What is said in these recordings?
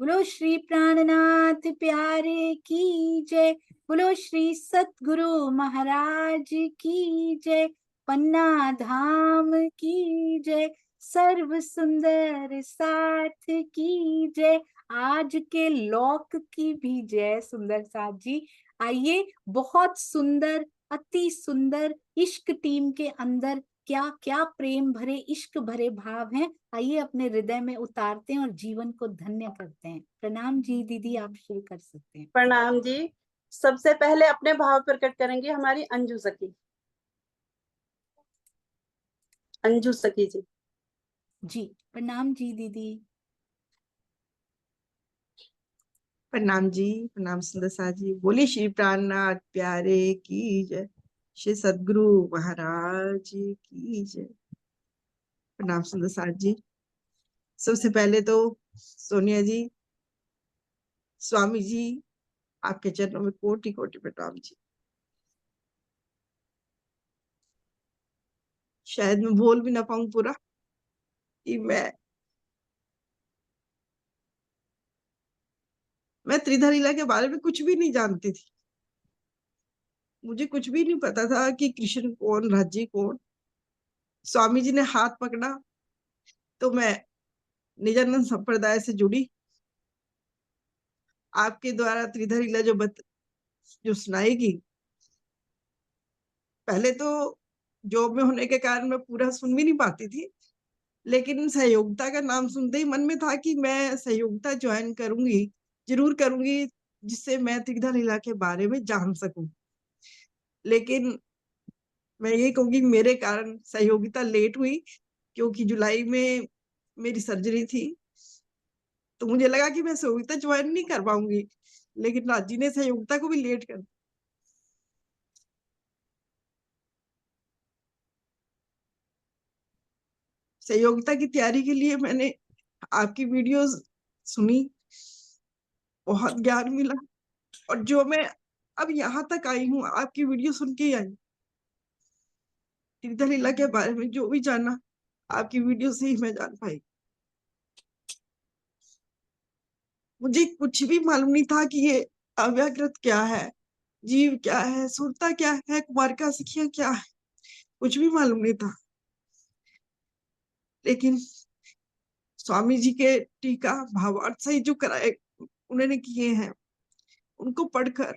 बोलो श्री प्राणनाथ प्यारे की जय। बोलो श्री सतगुरु महाराज की जय। पन्ना धाम की जय। सर्व सुंदर साथ की जय। आज के लोक की भी जय सुंदर साथ जी। आइए, बहुत सुंदर, अति सुंदर इश्क टीम के अंदर क्या क्या प्रेम भरे, इश्क भरे भाव हैं। आइए अपने हृदय में उतारते हैं और जीवन को धन्य करते हैं। प्रणाम जी। दीदी आप शुरू कर सकते हैं। प्रणाम जी। सबसे पहले अपने भाव प्रकट करेंगे हमारी अंजू सखी। अंजू सखी जी। जी प्रणाम जी दीदी। प्रणाम जी। प्रणाम सुंदर सा जी। बोली श्री प्राणनाथ प्यारे की जय। श्री सदगुरु महाराज की जय। प्रणाम सुंदर सा जी। सबसे पहले तो सोनिया जी, स्वामी जी, आपके चरणों में कोटि कोटि प्रणाम जी। शायद मैं बोल भी ना पाऊं पूरा कि मैं त्रिधर लीला के बारे में कुछ भी नहीं जानती थी। मुझे कुछ भी नहीं पता था कि कृष्ण कौन, राज्य कौन। स्वामी जी ने हाथ पकड़ा तो मैं निजानंद संप्रदाय से जुड़ी। आपके द्वारा त्रिधर लीला जो सुनाएगी, पहले तो जॉब में होने के कारण मैं पूरा सुन भी नहीं पाती थी, लेकिन सहयोगिता का नाम सुनते ही मन में था कि मैं सहयोगिता ज्वाइन करूंगी, जरूर करूंगी, जिससे मैं त्रिधर लीला के बारे में जान सकूं। लेकिन मैं ये कहूंगी मेरे कारण सहयोगिता लेट हुई, क्योंकि जुलाई में मेरी सर्जरी थी। तो मुझे लगा कि मैं सहयोगिता ज्वाइन नहीं कर पाऊंगी, लेकिन राजी ने सहयोगिता को भी लेट कर। सहयोगिता की तैयारी के लिए मैंने आपकी वीडियोस सुनी, बहुत ज्ञान मिला। और जो मैं अब यहाँ तक आई हूँ आपकी वीडियो सुन के ही आई। त्रिधर लीला के बारे में जो भी जाना आपकी वीडियो से ही मैं जान पाई। मुझे कुछ भी मालूम नहीं था कि ये अव्याकृत क्या है, जीव क्या है, सुरता क्या है, कुमारिका सखियां क्या है, कुछ भी मालूम नहीं था। लेकिन स्वामी जी के टीका भावार्थ सहित जो कराए उन्होंने किए हैं, उनको पढ़कर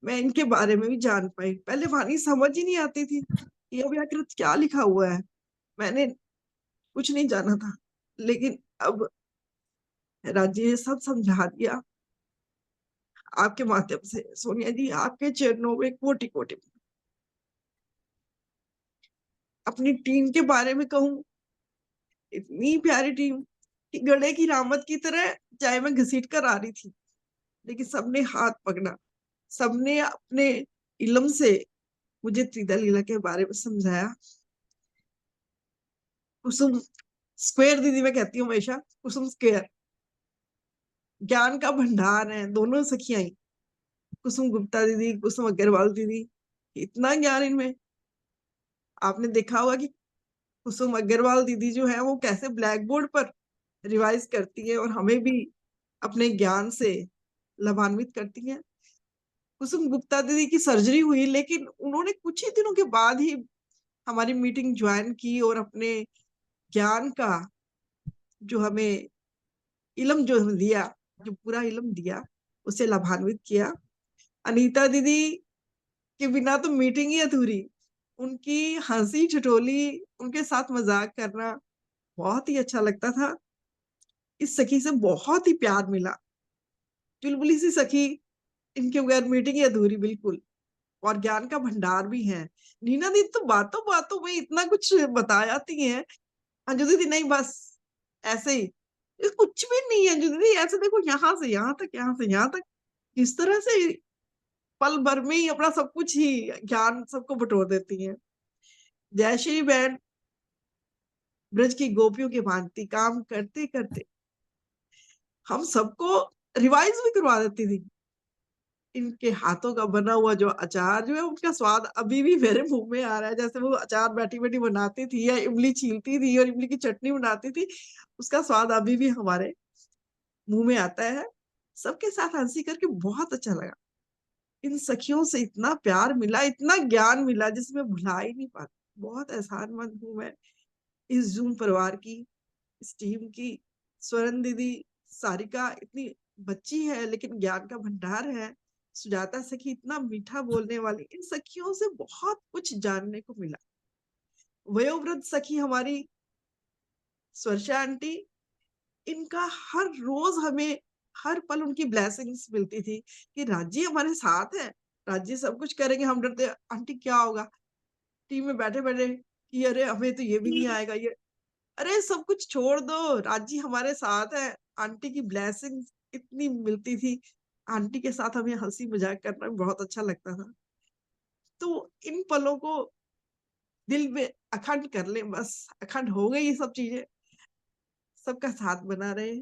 मैं इनके बारे में भी जान पाई। पहले वाणी समझ ही नहीं आती थी, ये अव्याकृत क्या लिखा हुआ है, मैंने कुछ नहीं जाना था। लेकिन अब राज्य ने सब समझा दिया आपके माध्यम से। सोनिया जी, आपके चरणों में कोटि कोटि। अपनी टीम के बारे में कहूं, इतनी प्यारी टीम कि गड़े की रामत की तरह चाहे मैं घसीट कर आ रही थी, लेकिन सबने हाथ पकड़ा, सबने अपने इलम से मुझे त्रिधर लीला के बारे में समझाया। कुसुम स्क्वायर दीदी मैं कहती हूँ हमेशा, कुसुम स्क्वायर ज्ञान का भंडार है दोनों सखियां। कुसुम गुप्ता दीदी, कुसुम अग्रवाल दीदी, इतना ज्ञान इनमें। आपने देखा होगा कि कुसुम अग्रवाल दीदी जो है वो कैसे ब्लैक बोर्ड पर रिवाइज करती है और हमें भी अपने ज्ञान से लाभान्वित करती है। कुसुम गुप्ता दीदी की सर्जरी हुई, लेकिन उन्होंने कुछ ही दिनों के बाद ही हमारी मीटिंग ज्वाइन की और अपने ज्ञान का जो हमें इल्म जो दिया, जो पूरा इल्म दिया, उसे लाभान्वित किया। अनीता दीदी के बिना तो मीटिंग ही अधूरी। उनकी हंसी ठिठोली, उनके साथ मजाक करना बहुत ही अच्छा लगता था। इस सखी से बहुत ही प्यार मिला, चुलबुली सी सखी, इनके बगैर मीटिंग ही अधूरी बिल्कुल। और ज्ञान का भंडार भी है। नीना दीदी तो बातों बातों में इतना कुछ बता जाती हैं। अंजू दीदी नहीं, बस ऐसे ही, ये कुछ भी नहीं है अंजू दीदी, ऐसे देखो यहाँ से यहाँ तक, यहाँ से यहाँ तक, किस तरह से पल भर में ही अपना सब कुछ ही ज्ञान सबको बटोर देती हैं। जयश्री बहन ब्रज की गोपियों के भांति काम करते करते हम सबको रिवाइज भी करवा देती थी। इनके हाथों का बना हुआ जो अचार जो है, उसका स्वाद अभी भी मेरे मुंह में आ रहा है। जैसे वो अचार बैठी बैठी बनाती थी या इमली छीलती थी और इमली की चटनी बनाती थी, उसका स्वाद अभी भी हमारे मुंह में आता है। सबके साथ हंसी करके बहुत अच्छा लगा। इन सखियों से इतना प्यार मिला, इतना ज्ञान मिला जिसे मैं भुला ही नहीं पाती। बहुत एहसानमंद हूँ मैं इस जूम परिवार की, इस टीम की। स्वर्ण दीदी, सारिका इतनी बच्ची है लेकिन ज्ञान का भंडार है। सुजाता सखी इतना मीठा बोलने वाली। इन सखियों से बहुत कुछ जानने को मिला। वयोवृद्ध सखी हमारी स्वर्षा आंटी, इनका हर रोज हमें हर पल उनकी ब्लेसिंग्स मिलती थी कि राजी हमारे साथ है, राजी सब कुछ करेंगे। हम डरते आंटी क्या होगा टीम में बैठे बैठे कि अरे हमें तो ये भी नहीं आएगा, ये अरे सब कुछ छोड़ दो, राजी हमारे साथ है। आंटी की ब्लेसिंग्स इतनी मिलती थी। आंटी के साथ हमें हंसी मजाक करना बहुत अच्छा लगता था। तो इन पलों को दिल में अखंड कर ले, बस अखंड हो गई ये सब चीजें। सबका साथ बना रहे।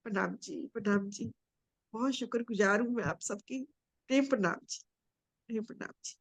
प्रणाम जी, प्रणाम जी। बहुत शुक्रगुजार हूँ मैं आप सबकी। प्रेम प्रणाम जी, प्रेम प्रणाम जी।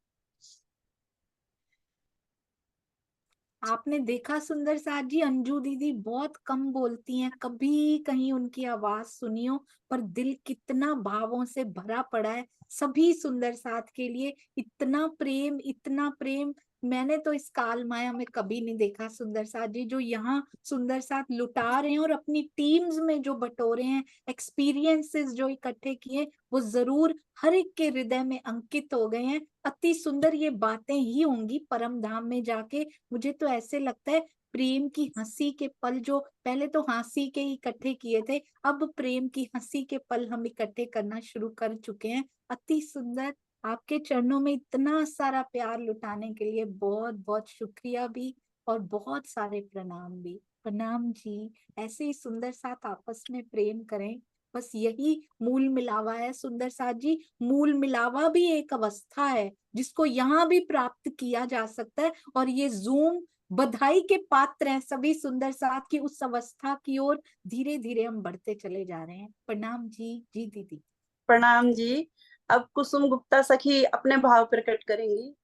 आपने देखा सुंदर साथ जी, अंजू दीदी बहुत कम बोलती हैं, कभी कहीं उनकी आवाज सुनियो पर दिल कितना भावों से भरा पड़ा है सभी सुंदर साथ के लिए। इतना प्रेम, इतना प्रेम मैंने तो इस काल माया में कभी नहीं देखा। सुंदर साथ जी जो यहाँ सुंदर साथ लुटा रहे हैं और अपनी टीम्स में जो बटोरे हैं, एक्सपीरियंसेस जो इकट्ठे किए, वो जरूर हर एक के हृदय में अंकित हो गए हैं। अति सुंदर ये बातें ही होंगी परम धाम में जाके। मुझे तो ऐसे लगता है प्रेम की हंसी के पल, जो पहले तो हंसी के ही इकट्ठे किए थे, अब प्रेम की हंसी के पल हम इकट्ठे करना शुरू कर चुके हैं। अति सुंदर। आपके चरणों में इतना सारा प्यार लुटाने के लिए बहुत बहुत शुक्रिया भी, और बहुत सारे प्रणाम भी। प्रणाम जी। ऐसे ही सुंदर साथ आपस में प्रेम करें, बस यही मूल मिलावा है सुंदर साथ जी। मूल मिलावा भी एक अवस्था है जिसको यहाँ भी प्राप्त किया जा सकता है, और ये जूम बधाई के पात्र हैं सभी सुंदर साथ की उस अवस्था की ओर। धीरे धीरे हम बढ़ते चले जा रहे हैं। प्रणाम जी। जी दीदी। प्रणाम जी। अब कुसुम गुप्ता सखी अपने भाव प्रकट करेंगी।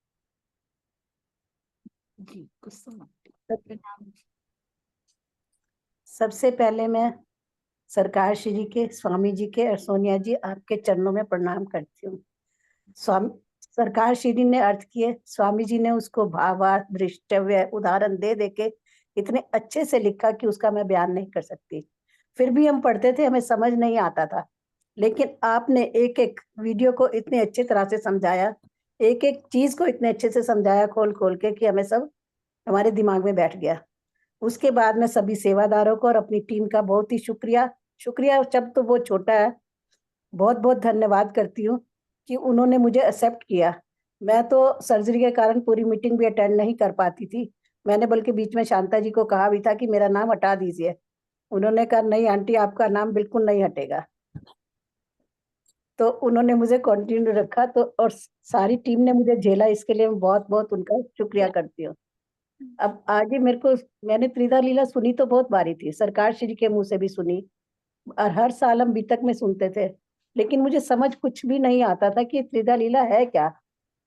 जी कुसुम आंटी, प्रणाम जी। सबसे पहले मैं सरकार श्री के, स्वामी जी के और सोनिया जी आपके चरणों में प्रणाम करती हूँ। स्वामी सरकार श्री ने अर्थ किए, स्वामी जी ने उसको भावार्थ, दृष्टव्य, उदाहरण दे दे के इतने अच्छे से लिखा कि उसका मैं बयान नहीं कर सकती। फिर भी हम पढ़ते थे, हमें समझ नहीं आता था, लेकिन आपने एक एक वीडियो को इतने अच्छे तरह से समझाया, एक एक चीज को इतने अच्छे से समझाया खोल खोल के कि हमें सब हमारे दिमाग में बैठ गया। उसके बाद में सभी सेवादारों को और अपनी टीम का बहुत ही शुक्रिया, शुक्रिया जब तो वो छोटा है, बहुत बहुत धन्यवाद करती हूँ कि उन्होंने मुझे एक्सेप्ट किया। मैं तो सर्जरी के कारण पूरी मीटिंग भी अटेंड नहीं कर पाती थी। मैंने बल्कि बीच में शांता जी को कहा भी था कि मेरा नाम हटा दीजिए। उन्होंने कहा नहीं आंटी, आपका नाम बिल्कुल नहीं हटेगा। तो उन्होंने मुझे कंटिन्यू रखा, तो और सारी टीम ने मुझे झेला, इसके लिए मैं बहुत बहुत उनका शुक्रिया करती हूँ। अब आगे मैंने त्रिधा लीला सुनी तो बहुत बारी थी, सरकार श्री के मुंह से भी सुनी, और हर साल हम बीतक में सुनते थे, लेकिन मुझे समझ कुछ भी नहीं आता था कि त्रिधा लीला है क्या।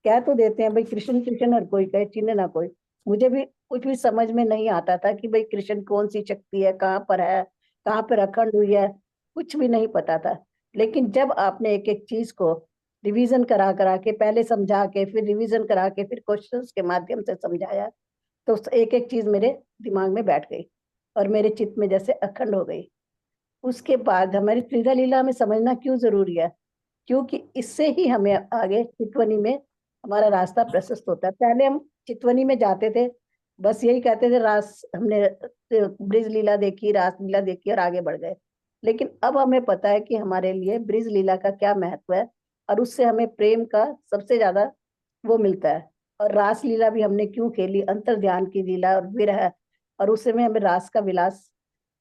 कह तो देते हैं भाई कृष्ण कृष्ण, हर कोई कहे चिन्ह ना कोई। मुझे भी कुछ भी समझ में नहीं आता था कि भाई कृष्ण कौन सी शक्ति है, कहाँ पर है, कहाँ पर अखंड हुई है, कुछ भी नहीं पता था। लेकिन जब आपने एक एक चीज को रिवीजन करा करा के, पहले समझा के, फिर रिवीजन करा के, फिर क्वेश्चंस के माध्यम से समझाया, तो एक एक चीज मेरे दिमाग में बैठ गई और मेरे चित्त में जैसे अखंड हो गई। उसके बाद हमारी त्रिधा लीला हमें समझना क्यों जरूरी है, क्योंकि इससे ही हमें आगे चितवनी में हमारा रास्ता प्रशस्त होता है। पहले हम चितवनी में जाते थे, बस यही कहते थे रास, हमने ब्रिज लीला देखी, रास लीला देखी और आगे बढ़ गए। लेकिन अब हमें पता है कि हमारे लिए ब्रिज लीला का क्या महत्व है, और उससे हमें प्रेम का सबसे ज्यादा वो मिलता है। और रास लीला भी हमने क्यों खेली, अंतर ध्यान की लीला और विरह, और उससे में हमें रास का विलास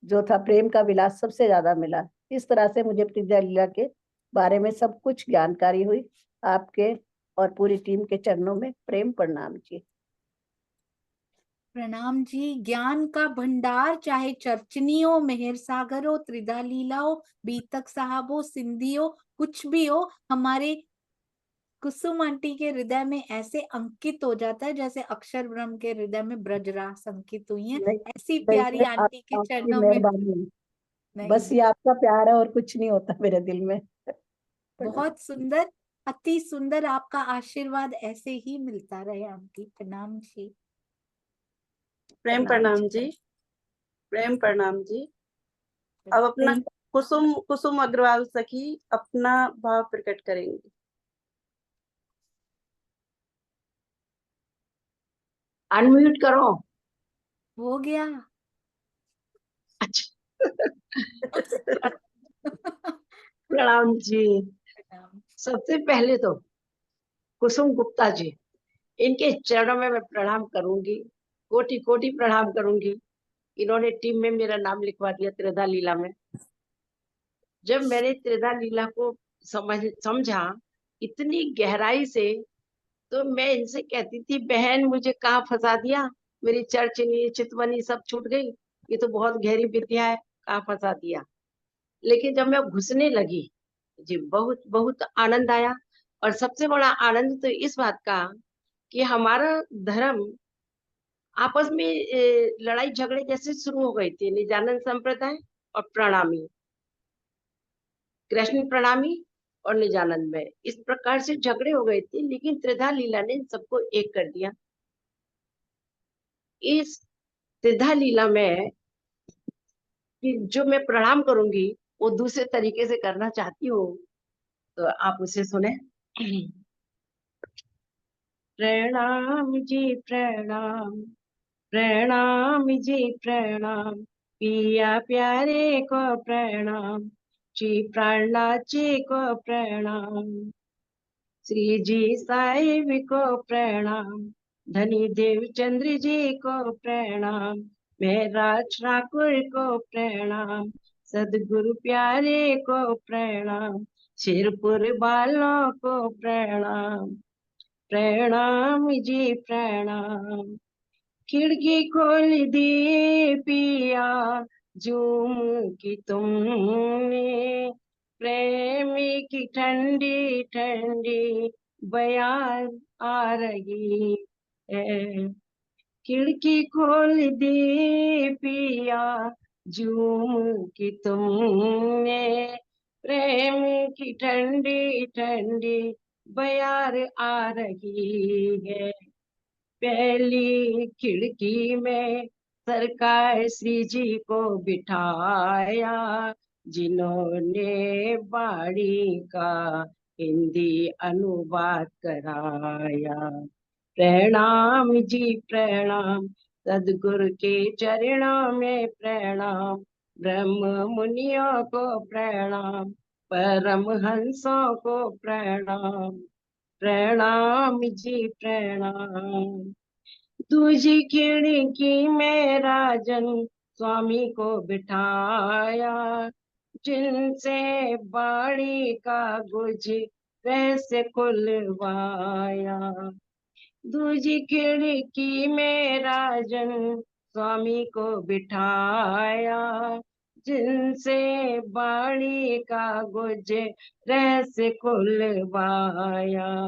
जो था, प्रेम का विलास सबसे ज्यादा मिला। इस तरह से मुझे त्रिधा लीला के बारे में सब कुछ जानकारी हुई। आपके और पूरी टीम के चरणों में प्रेम प्रणाम जी। प्रणाम जी। ज्ञान का भंडार, चाहे चर्चनी हो, मेहर सागर हो, त्रिधा लीला हो, बीतक साहब हो, सिंधी हो, कुछ भी हो, हमारे कुसुम आंटी के हृदय में ऐसे अंकित हो जाता है जैसे अक्षर ब्रह्म के हृदय में ब्रजरास अंकित हुई है। नहीं, ऐसी नहीं, प्यारी आंटी के आपकी चरणों में मेहरबानी, बस नहीं, ये आपका प्यार है और कुछ नहीं होता मेरे दिल में। बहुत सुंदर, अति सुंदर। आपका आशीर्वाद ऐसे ही मिलता रहे आंटी। प्रणाम जी। प्रेम प्रणाम जी, प्रेम प्रणाम जी। अब अपना Thank- कुसुम कुसुम अग्रवाल सखी अपना भाव प्रकट करेंगी। अनम्यूट करो। हो गया। अच्छा। प्रणाम जी। प्रणाम। सबसे पहले तो कुसुम गुप्ता जी, इनके चरणों में मैं प्रणाम करूंगी, कोटि कोटि प्रणाम करूंगी। इन्होंने टीम में मेरा नाम लिखवा दिया त्रिधा लीला में। जब मैंने त्रिधा लीला को समझा इतनी गहराई से, तो मैं इनसे कहती थी, बहन मुझे कहाँ फंसा दिया, मेरी चर्चनी चितवनी सब छूट गई, ये तो बहुत गहरी विद्या है, कहाँ फंसा दिया। लेकिन जब मैं घुसने लगी जी, बहुत बहुत आनंद आया। और सबसे बड़ा आनंद तो इस बात का कि हमारा धर्म आपस में लड़ाई झगड़े जैसे शुरू हो गए थे। निजानंद संप्रदाय और प्रणामी, कृष्ण प्रणामी और निजानंद में इस प्रकार से झगड़े हो गए थे, लेकिन त्रिधा लीला ने इन सबको एक कर दिया। इस त्रिधा लीला में कि जो मैं प्रणाम करूंगी वो दूसरे तरीके से करना चाहती हूँ, तो आप उसे सुने। प्रणाम जी प्रणाम, प्रणाम जी प्रणाम, पिया प्यारे को प्रणाम, श्री प्रहलाद जी को प्रणाम, श्री जी साहिब को प्रणाम, धनी देव चंद्र जी को प्रणाम, महराज ठाकुर को प्रणाम, सदगुरु प्यारे को प्रणाम, शिरपुर वालों को प्रणाम। प्रणाम जी प्रणाम। खिड़की खोल दी पिया झूम की तुमने, प्रेमी की ठंडी ठंडी बयार आ रही है। खिड़की खोल दी पिया झूम की तुमने, प्रेम की ठंडी ठंडी बयार आ रही है। पहली खिड़की में सरकार श्री जी को बिठाया, जिन्होंने बाणी का हिंदी अनुवाद कराया। प्रणाम जी प्रणाम, सदगुरु के चरणों में प्रणाम, ब्रह्म मुनियों को प्रणाम, परम हंसों को प्रणाम। प्रणाम जी प्रणाम। दूजी खिड़की में राजन स्वामी को बिठाया, जिनसे बाणी का गुज रहस्य खुलवाया। दूजी खिड़की में राजन स्वामी को बिठाया, जिनसे बाणी का गुज रहस्य खुलवाया।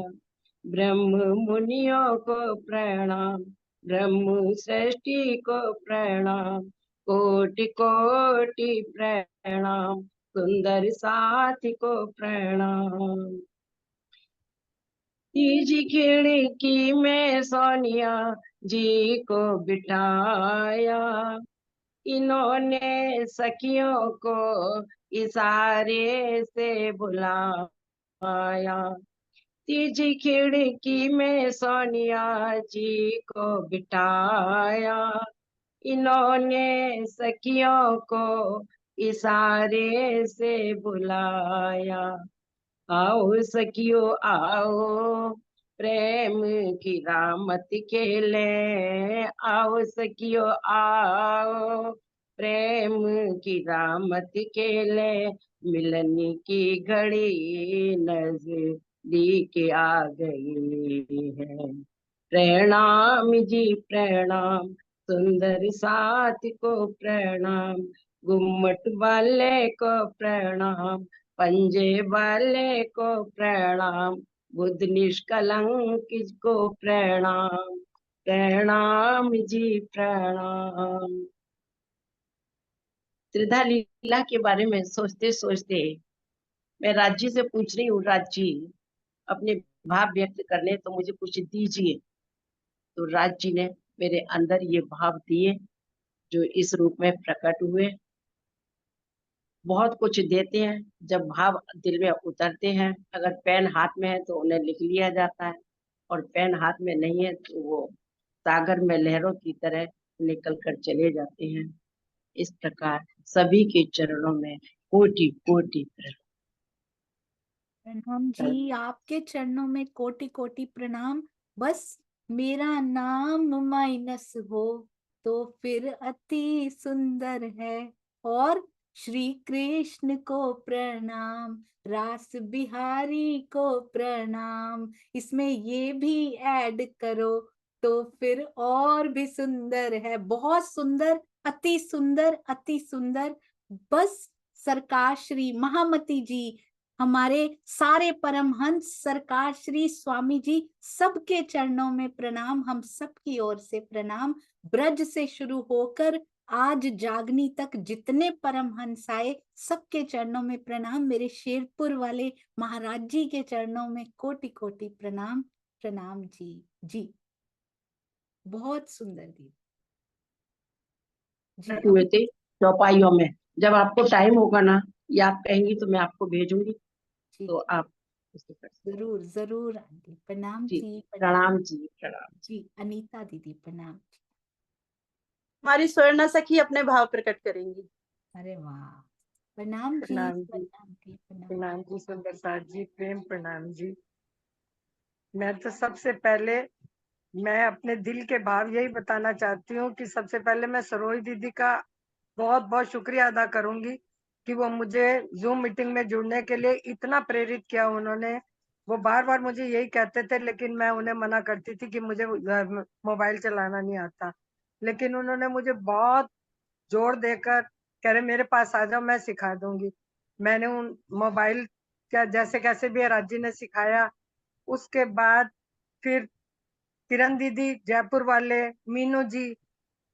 ब्रह्म मुनियों को प्रणाम, ब्रह्म सृष्टि को प्रणाम, कोटि कोटि प्रणाम, सुंदर साथी को प्रणाम। तीजी खिड़की में सोनिया जी को बिठाया, इन्होंने सखियों को इशारे से बुलाया। तीजी खिड़की में सोनिया जी को बिठाया, इन्होंने सखियों को इशारे से बुलाया। आओ सखियो आओ, प्रेम की रामत खेले, आओ सखियो आओ, प्रेम की रामत खेले, मिलन की घड़ी नजदीक आ गई है। प्रणाम जी प्रणाम, सुंदर साथ को प्रणाम, गुम्मट वाले को प्रणाम, पंजे वाले को प्रणाम, बुद्ध निष्कलंक को प्रणाम। प्रणाम जी प्रणाम। त्रिधा लीला के बारे में सोचते सोचते मैं राज जी से पूछ रही हूँ, राज जी अपने भाव व्यक्त करने तो मुझे कुछ दीजिए। तो राज जी ने मेरे अंदर ये भाव दिए जो इस रूप में प्रकट हुए। बहुत कुछ देते हैं, जब भाव दिल में उतरते हैं, अगर पेन हाथ में है तो उन्हें लिख लिया जाता है, और पेन हाथ में नहीं है तो वो सागर में लहरों की तरह निकल कर चले जाते हैं। इस प्रकार सभी के चरणों में कोटि कोटि प्रणाम जी, आपके चरणों में कोटि कोटि प्रणाम। बस मेरा नाम माइनस हो तो फिर अति सुंदर है। और श्री कृष्ण को प्रणाम, रास बिहारी को प्रणाम, इसमें ये भी ऐड करो तो फिर और भी सुंदर है। बहुत सुंदर, अति सुंदर, अति सुंदर। बस सरकार श्री महामती जी, हमारे सारे परमहंस सरकार श्री स्वामी जी, सबके चरणों में प्रणाम, हम सबकी ओर से प्रणाम। ब्रज से शुरू होकर आज जागनी तक जितने परमहंस आए, सबके चरणों में प्रणाम। मेरे शेरपुर वाले महाराज जी के चरणों में कोटि कोटि प्रणाम। प्रणाम जी। जी बहुत सुंदर दी जी। हुए थे चौपाइयों में। जब आपको टाइम होगा ना, या आप कहेंगी तो मैं आपको भेजूंगी, जी तो आप उसको कर सकते हैं। जरूर जरूर आंटी। प्रणाम जी, जी। प्रणाम जी, प्रणाम। जी अनीता दीदी प्रणाम। हमारी स्वर्णा सखी अपने भाव प्रकट करेंगी। अरे वाह, प्रणाम जी। प्रणाम जी। प्रणाम जी। प्रणाम। प्रणाम जी सुंदर साथ जी, प्रेम प्रणाम जी। मैं तो सबसे पहले मैं अपने दिल के भाव यही बताना चाहती हूँ कि सबसे पहले मैं सरोज दीदी का बहुत बहुत शुक्रिया अदा करूंगी कि वो मुझे जूम मीटिंग में जुड़ने के लिए इतना प्रेरित किया उन्होंने। वो बार बार मुझे यही कहते थे, लेकिन मैं उन्हें मना करती थी कि मुझे मोबाइल चलाना नहीं आता। लेकिन उन्होंने मुझे बहुत जोर देकर कह रहे मेरे पास आ जाओ, मैं सिखा दूंगी। मैंने उन मोबाइल क्या जैसे कैसे भी राज्य ने सिखाया। उसके बाद फिर किरण दीदी जयपुर वाले, मीनू जी,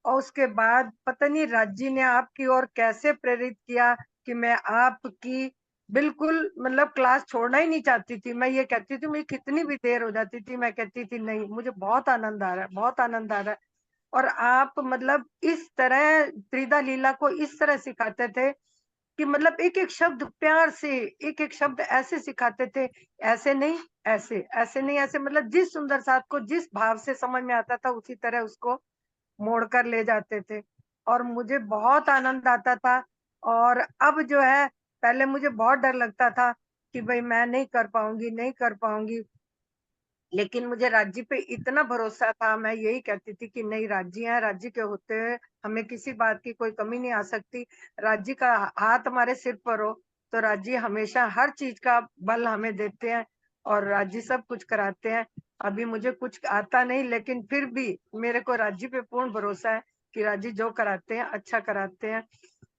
और उसके बाद पता नहीं राज्य ने आपकी ओर कैसे प्रेरित किया कि मैं आपकी बिल्कुल मतलब क्लास छोड़ना ही नहीं चाहती थी। मैं ये कहती थी मुझे कितनी भी देर हो जाती थी, मैं कहती थी नहीं, मुझे बहुत आनंद आ रहा है, बहुत आनंद आ रहा है। और आप मतलब इस तरह त्रिदा लीला को इस तरह सिखाते थे कि मतलब एक एक शब्द प्यार से, एक एक शब्द ऐसे सिखाते थे, ऐसे नहीं, ऐसे, ऐसे नहीं, ऐसे, मतलब जिस सुंदर साथ को जिस भाव से समझ में आता था उसी तरह उसको मोड़ कर ले जाते थे। और मुझे बहुत आनंद आता था। और अब जो है, पहले मुझे बहुत डर लगता था कि भाई मैं नहीं कर पाऊंगी, नहीं कर पाऊंगी, लेकिन मुझे राज्य पे इतना भरोसा था। मैं यही कहती थी कि नहीं, राज्य है, राज्य के होते हुए हमें किसी बात की कोई कमी नहीं आ सकती। राज्य का हाथ हमारे सिर पर हो तो राज्य हमेशा हर चीज का बल हमें देते हैं और राज्य सब कुछ कराते हैं। अभी मुझे कुछ आता नहीं, लेकिन फिर भी मेरे को राज्य पे पूर्ण भरोसा है कि राज्य जो कराते हैं अच्छा कराते हैं।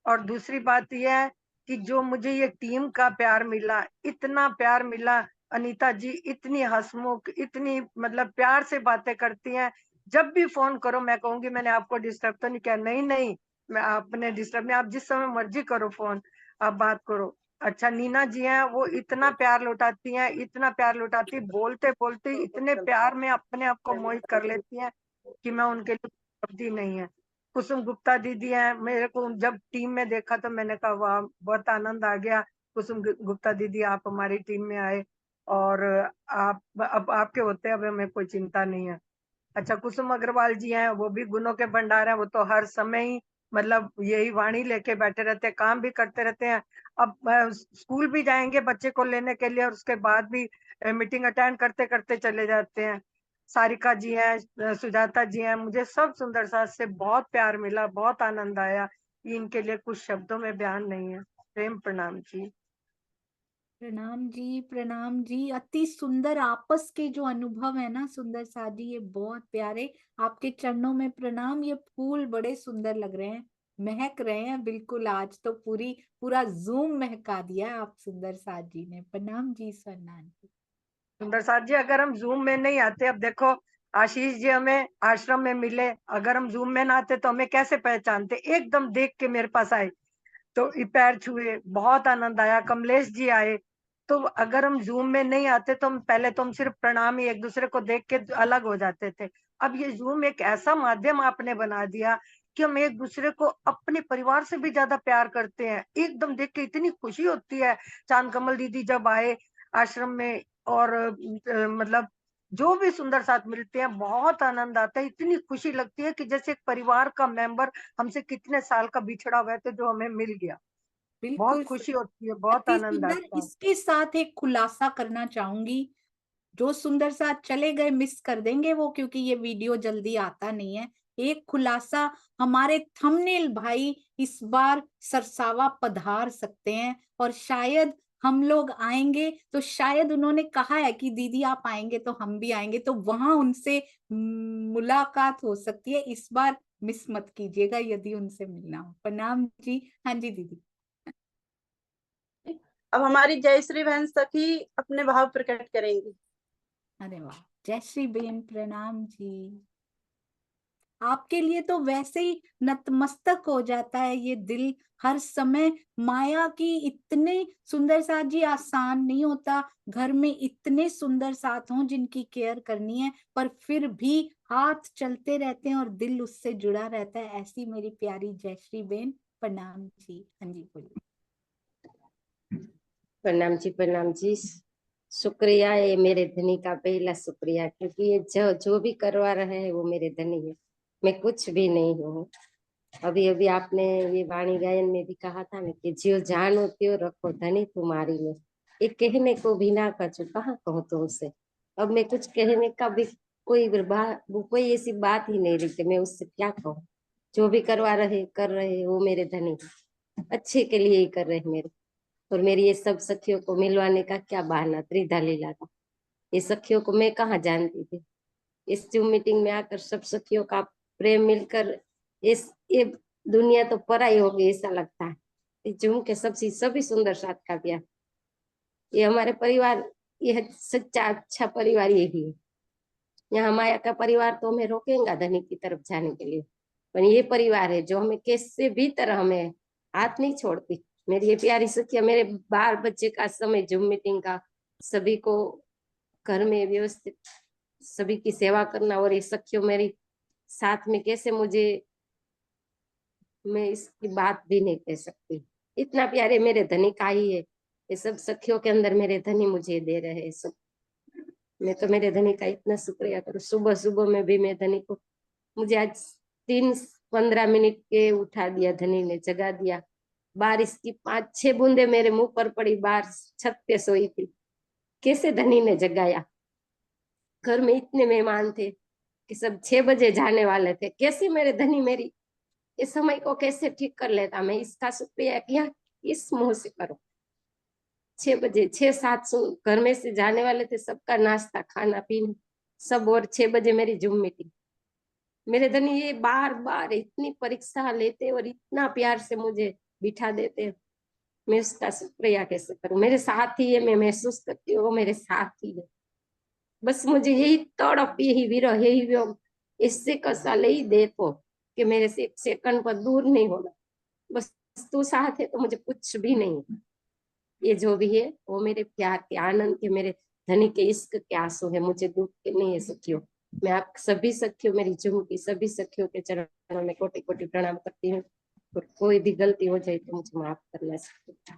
और दूसरी बात यह है कि जो मुझे ये टीम का प्यार मिला, इतना प्यार मिला। अनीता जी इतनी हंसमुख, इतनी मतलब प्यार से बातें करती हैं। जब भी फोन करो मैं कहूंगी मैंने आपको डिस्टर्ब तो नहीं किया। नहीं नहीं, मैं आपने डिस्टर्ब नहीं, आप जिस समय मर्जी करो फोन, आप बात करो। अच्छा, नीना जी हैं, वो इतना प्यार लौटाती हैं, इतना प्यार लौटाती, बोलते बोलते इतने प्यार में अपने आप को मोहित कर लेती हैं कि मैं उनके लिए शब्द ही नहीं है। कुसुम गुप्ता दीदी हैं, मेरे को जब टीम में देखा तो मैंने कहा वाह, बहुत आनंद आ गया। कुसुम गुप्ता दीदी आप हमारी टीम में आए और आप अब आपके होते अब हमें कोई चिंता नहीं है। अच्छा, कुसुम अग्रवाल जी हैं, वो भी गुणों के भंडार हैं। वो तो हर समय ही मतलब यही वाणी लेके बैठे रहते हैं, काम भी करते रहते हैं। अब स्कूल भी जाएंगे बच्चे को लेने के लिए और उसके बाद भी मीटिंग अटेंड करते करते चले जाते हैं। सारिका जी हैं, सुजाता जी हैं, मुझे सब सुंदर साथ से बहुत प्यार मिला, बहुत आनंद आया। इनके लिए कुछ शब्दों में बयान नहीं है। प्रेम प्रणाम जी। प्रणाम जी। प्रणाम जी। अति सुंदर आपस के जो अनुभव है ना सुंदर साथ जी, ये बहुत प्यारे। आपके चरणों में प्रणाम। ये फूल बड़े सुंदर लग रहे हैं, महक रहे हैं बिल्कुल। आज तो पूरा जूम महका दिया आप सुंदर साथ जी ने। प्रणाम जी स्वर्ण जी। सुंदर साथ जी, अगर हम जूम में नहीं आते, अब देखो आशीष जी हमें आश्रम में मिले, अगर हम जूम में ना आते तो हमें कैसे पहचानते? एकदम देख के मेरे पास आए, तो ये पैर छुए, बहुत आनंद आया। कमलेश जी आए, तो अगर हम जूम में नहीं आते तो हम सिर्फ प्रणाम ही एक दूसरे को देख के अलग हो जाते थे। अब ये जूम एक ऐसा माध्यम आपने बना दिया कि हम एक दूसरे को अपने परिवार से भी ज्यादा प्यार करते हैं। एकदम देख के इतनी खुशी होती है। चांद कमल दीदी जब आए आश्रम में, और मतलब जो भी सुंदर साथ मिलते हैं, बहुत आनंद आता है। इतनी खुशी लगती है कि जैसे एक परिवार का मेंबर हमसे कितने साल का बिछड़ा हुआ है तो जो हमें मिल गया। बहुत बिल्कुल खुशी सही। होती है, बहुत अति आनंद सुंदर। आता है। इसके साथ एक खुलासा करना चाहूंगी, जो सुंदर साथ चले गए मिस कर देंगे वो, क्योंकि ये वीडियो जल्दी आता नहीं है। एक खुलासा, हमारे थंबनेल भाई इस बार सरसावा पधार सकते हैं, और शायद हम लोग आएंगे तो शायद उन्होंने कहा है कि दीदी आप आएंगे तो हम भी आएंगे, तो वहां उनसे मुलाकात हो सकती है। इस बार मिस मत कीजिएगा यदि उनसे मिलना हो। प्रणाम जी। हाँ जी दीदी। अब हमारी जयश्री बहन सखी अपने भाव प्रकट करेंगी। अरे वाह, जयश्री बेन प्रणाम जी। आपके लिए तो वैसे ही नतमस्तक हो जाता है ये दिल हर समय। माया की इतने सुंदर साथ जी, आसान नहीं होता घर में इतने सुंदर साथ हों जिनकी केयर करनी है, पर फिर भी हाथ चलते रहते हैं और दिल उससे जुड़ा रहता है। ऐसी मेरी प्यारी जयश्री बेन, प्रणाम जी। हाँ जी बोलिए। प्रणाम जी, प्रणाम जी। शुक्रिया, ये मेरे धनी का पहला शुक्रिया, क्योंकि ये जो भी करवा रहे हैं वो मेरे धनी है, मैं कुछ भी नहीं हूँ। अभी अभी आपने ये वाणी गायन में भी कहा था ना कि जो जानो त्यो रखो धनी तुम्हारी में। ये कहने को भी ना कछू, कहाँ कहूँ तुमसे। अब मैं कुछ कहने का भी कोई ऐसी बात ही नहीं रही कि मैं उससे क्या कहूँ। जो भी करवा रहे कर रहे वो मेरे धनी, अच्छे के लिए ही कर रहे मेरे। और मेरी ये सब सखियों को मिलवाने का क्या बहाना, त्रिधा लीला का। ये सखियों को मैं कहाँ जानती थी। इस जूम मीटिंग में आकर सब सखियों का प्रेम मिलकर ये दुनिया तो पराई हो गई ऐसा लगता है। इस जूम के सभी सुंदर साथ का प्यार, ये हमारे परिवार, ये सच्चा अच्छा परिवार यही है। यहाँ माया का परिवार तो हमें रोकेगा धनी की तरफ जाने के लिए, पर ये परिवार है जो हमें कैसे भी तरह हमें हाथ नहीं छोड़ती। मेरी ये प्यारी सखिया, मेरे बाल बच्चे का समय जूम मीटिंग का, सभी को घर में व्यवस्थित सभी की सेवा करना, और ये सखियों मेरी साथ में कैसे मुझे, मैं इसकी बात भी नहीं कह सकती। इतना प्यारे मेरे धनी का ही है। ये सब सखियों के अंदर मेरे धनी मुझे दे रहे हैं सब। मैं तो मेरे धनी का इतना शुक्रिया करूँ। सुबह सुबह में भी मैं धनी को, मुझे आज 3-15 मिनट के उठा दिया, धनी ने जगा दिया। बारिश की 5-6 बूंदे मेरे मुंह पर पड़ी, बाहर छत पे सोई थी, कैसे धनी ने जगाया। घर में इतने मेहमान थे कि सब 6 बजे जाने वाले थे, कैसे मेरे धनी मेरी इस समय को कैसे ठीक कर लेता। मैं इसका शुक्रिया किया, इस मुंह से करो। 6 बजे 6-7 घर में से जाने वाले थे, सबका नाश्ता खाना पीना सब, और 6 बजे मेरी जूम मीटिंग। मेरे धनी ये बार बार इतनी परीक्षा लेते और इतना प्यार से मुझे बिठा देते, मैं उसका शुक्रिया कैसे करूं। मेरे साथ ही है, मैं महसूस करती हूँ वो मेरे साथ ही है। बस मुझे यही तड़प, यही विरह, यही वियोग, इससे कसा ले ही दे तो कि मेरे से एक सेकंड पर दूर नहीं होना। बस तू साथ है तो मुझे कुछ भी नहीं। ये जो भी है वो मेरे प्यार के, आनंद के, मेरे धनी के इश्क के आंसू है, मुझे दुख के नहीं है सखियों। मैं आप सभी सखियों, मेरी जूम की सभी सखियों के चरणों में कोटि कोटि प्रणाम करती हूँ। और कोई भी गलती हो जाए तो मुझे माफ करना सखियों।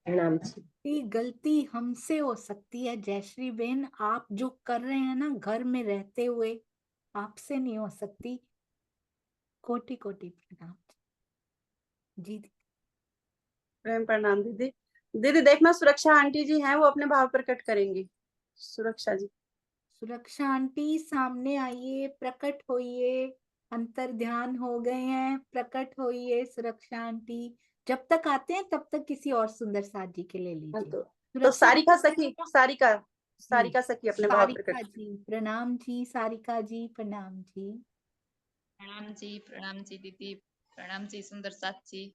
प्रणाम जी। ये गलती हमसे हो सकती है जयश्री बेन, आप जो कर रहे हैं ना घर में रहते हुए, आपसे नहीं हो सकती। कोटि कोटि प्रणाम जी। प्रेम प्रणाम दीदी। दीदी देखना, सुरक्षा आंटी जी हैं, वो अपने भाव प्रकट करेंगी। सुरक्षा जी। सुरक्षा आंटी सामने आइए, प्रकट होइए। अंतर ध्यान हो गए हैं, प्रकट होइए सुरक्षा आंटी। जब तक आते हैं तब तक किसी और सुंदर साथ जी के ले हाँ, लीजिए। तो सुरक्षा सारिका सखी, सारिका जी। सारिका सखी अपने भाव सारिका प्रकट। जी प्रणाम जी। सारिका जी प्रणाम जी। प्रणाम जी दीदी, प्रणाम जी सुंदर साथ जी।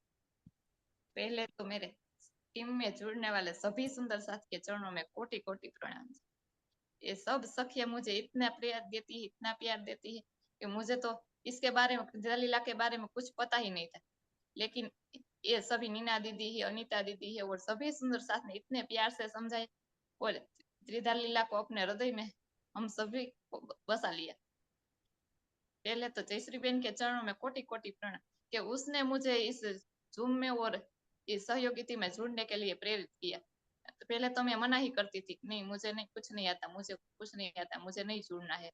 पहले तो मेरे टीम में जुड़ने वाले सभी सुंदर साथ के चरणों में कोटि कोटि प्रणाम जी। ये सब सखियां मुझे इतना प्यार देती है, इतना प्यार देती है कि मुझे तो इसके बारे में, जलीला के बारे में कुछ पता ही नहीं था। लेकिन ये सभी नीना दीदी है, अनीता दीदी है और सभी सुंदर साथ ने इतने प्यार से समझाए और त्रिधार लीला को अपने हृदय में हम सभी को बसा लिया। पहले तो जयश्री बेन के चरणों में कोटि कोटि प्रणाम कि उसने मुझे इस जूम में और इस सहयोगिता में जुड़ने के लिए प्रेरित किया। तो पहले तो मैं मना ही करती थी, नहीं मुझे नहीं, कुछ नहीं आता, मुझे कुछ नहीं आता, मुझे नहीं जुड़ना है।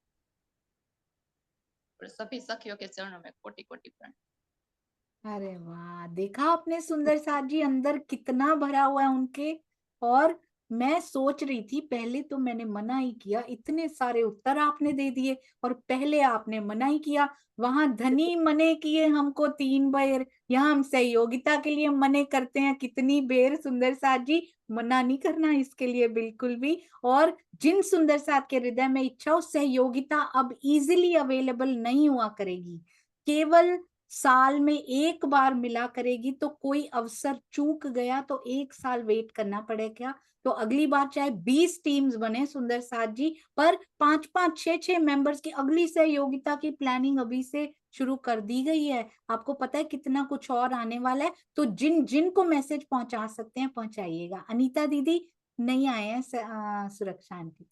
और सभी सखियों के चरणों में कोटि कोटि प्रणाम। अरे वाह, देखा आपने सुंदर साथ जी अंदर कितना भरा हुआ है उनके। और मैं सोच रही थी, पहले तो मैंने मना ही किया, इतने सारे उत्तर आपने दे दिए और पहले आपने मना ही किया। वहां धनी मने किए हमको 3 बार, यहाँ हम सहयोगिता के लिए मने करते हैं कितनी बेर। सुंदर साथ जी, मना नहीं करना इसके लिए बिल्कुल भी। और जिन सुंदर साथ के हृदय में इच्छा हो, सहयोगिता अब इजीली अवेलेबल नहीं हुआ करेगी, केवल साल में एक बार मिला करेगी। तो कोई अवसर चूक गया तो 1 साल वेट करना पड़ेगा। तो अगली बार चाहे 20 टीम्स बने सुंदर साथ जी, पर 5-5 6-6 मेंबर्स की अगली सहयोगिता की प्लानिंग अभी से शुरू कर दी गई है। आपको पता है कितना कुछ और आने वाला है। तो जिन जिन को मैसेज पहुंचा सकते हैं पहुंचाइएगा। अनीता दीदी नहीं आए हैं, सुरक्षा आंटी।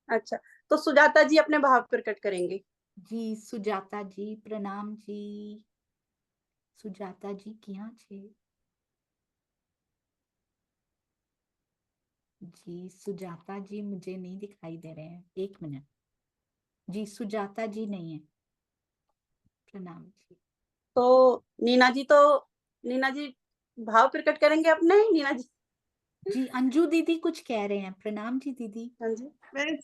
अच्छा, तो सुजाता जी अपने भाव प्रकट करेंगे। जी सुजाता जी प्रणाम जी। सुजाता जी क्या छे? जी सुजाता जी मुझे नहीं दिखाई दे रहे हैं, 1 मिनट। जी सुजाता जी नहीं है। प्रणाम जी। तो नीना जी भाव प्रकट करेंगे अपने। नीना जी। जी अंजू दीदी कुछ कह रहे हैं। प्रणाम जी दीदी। हाँ जी। मैं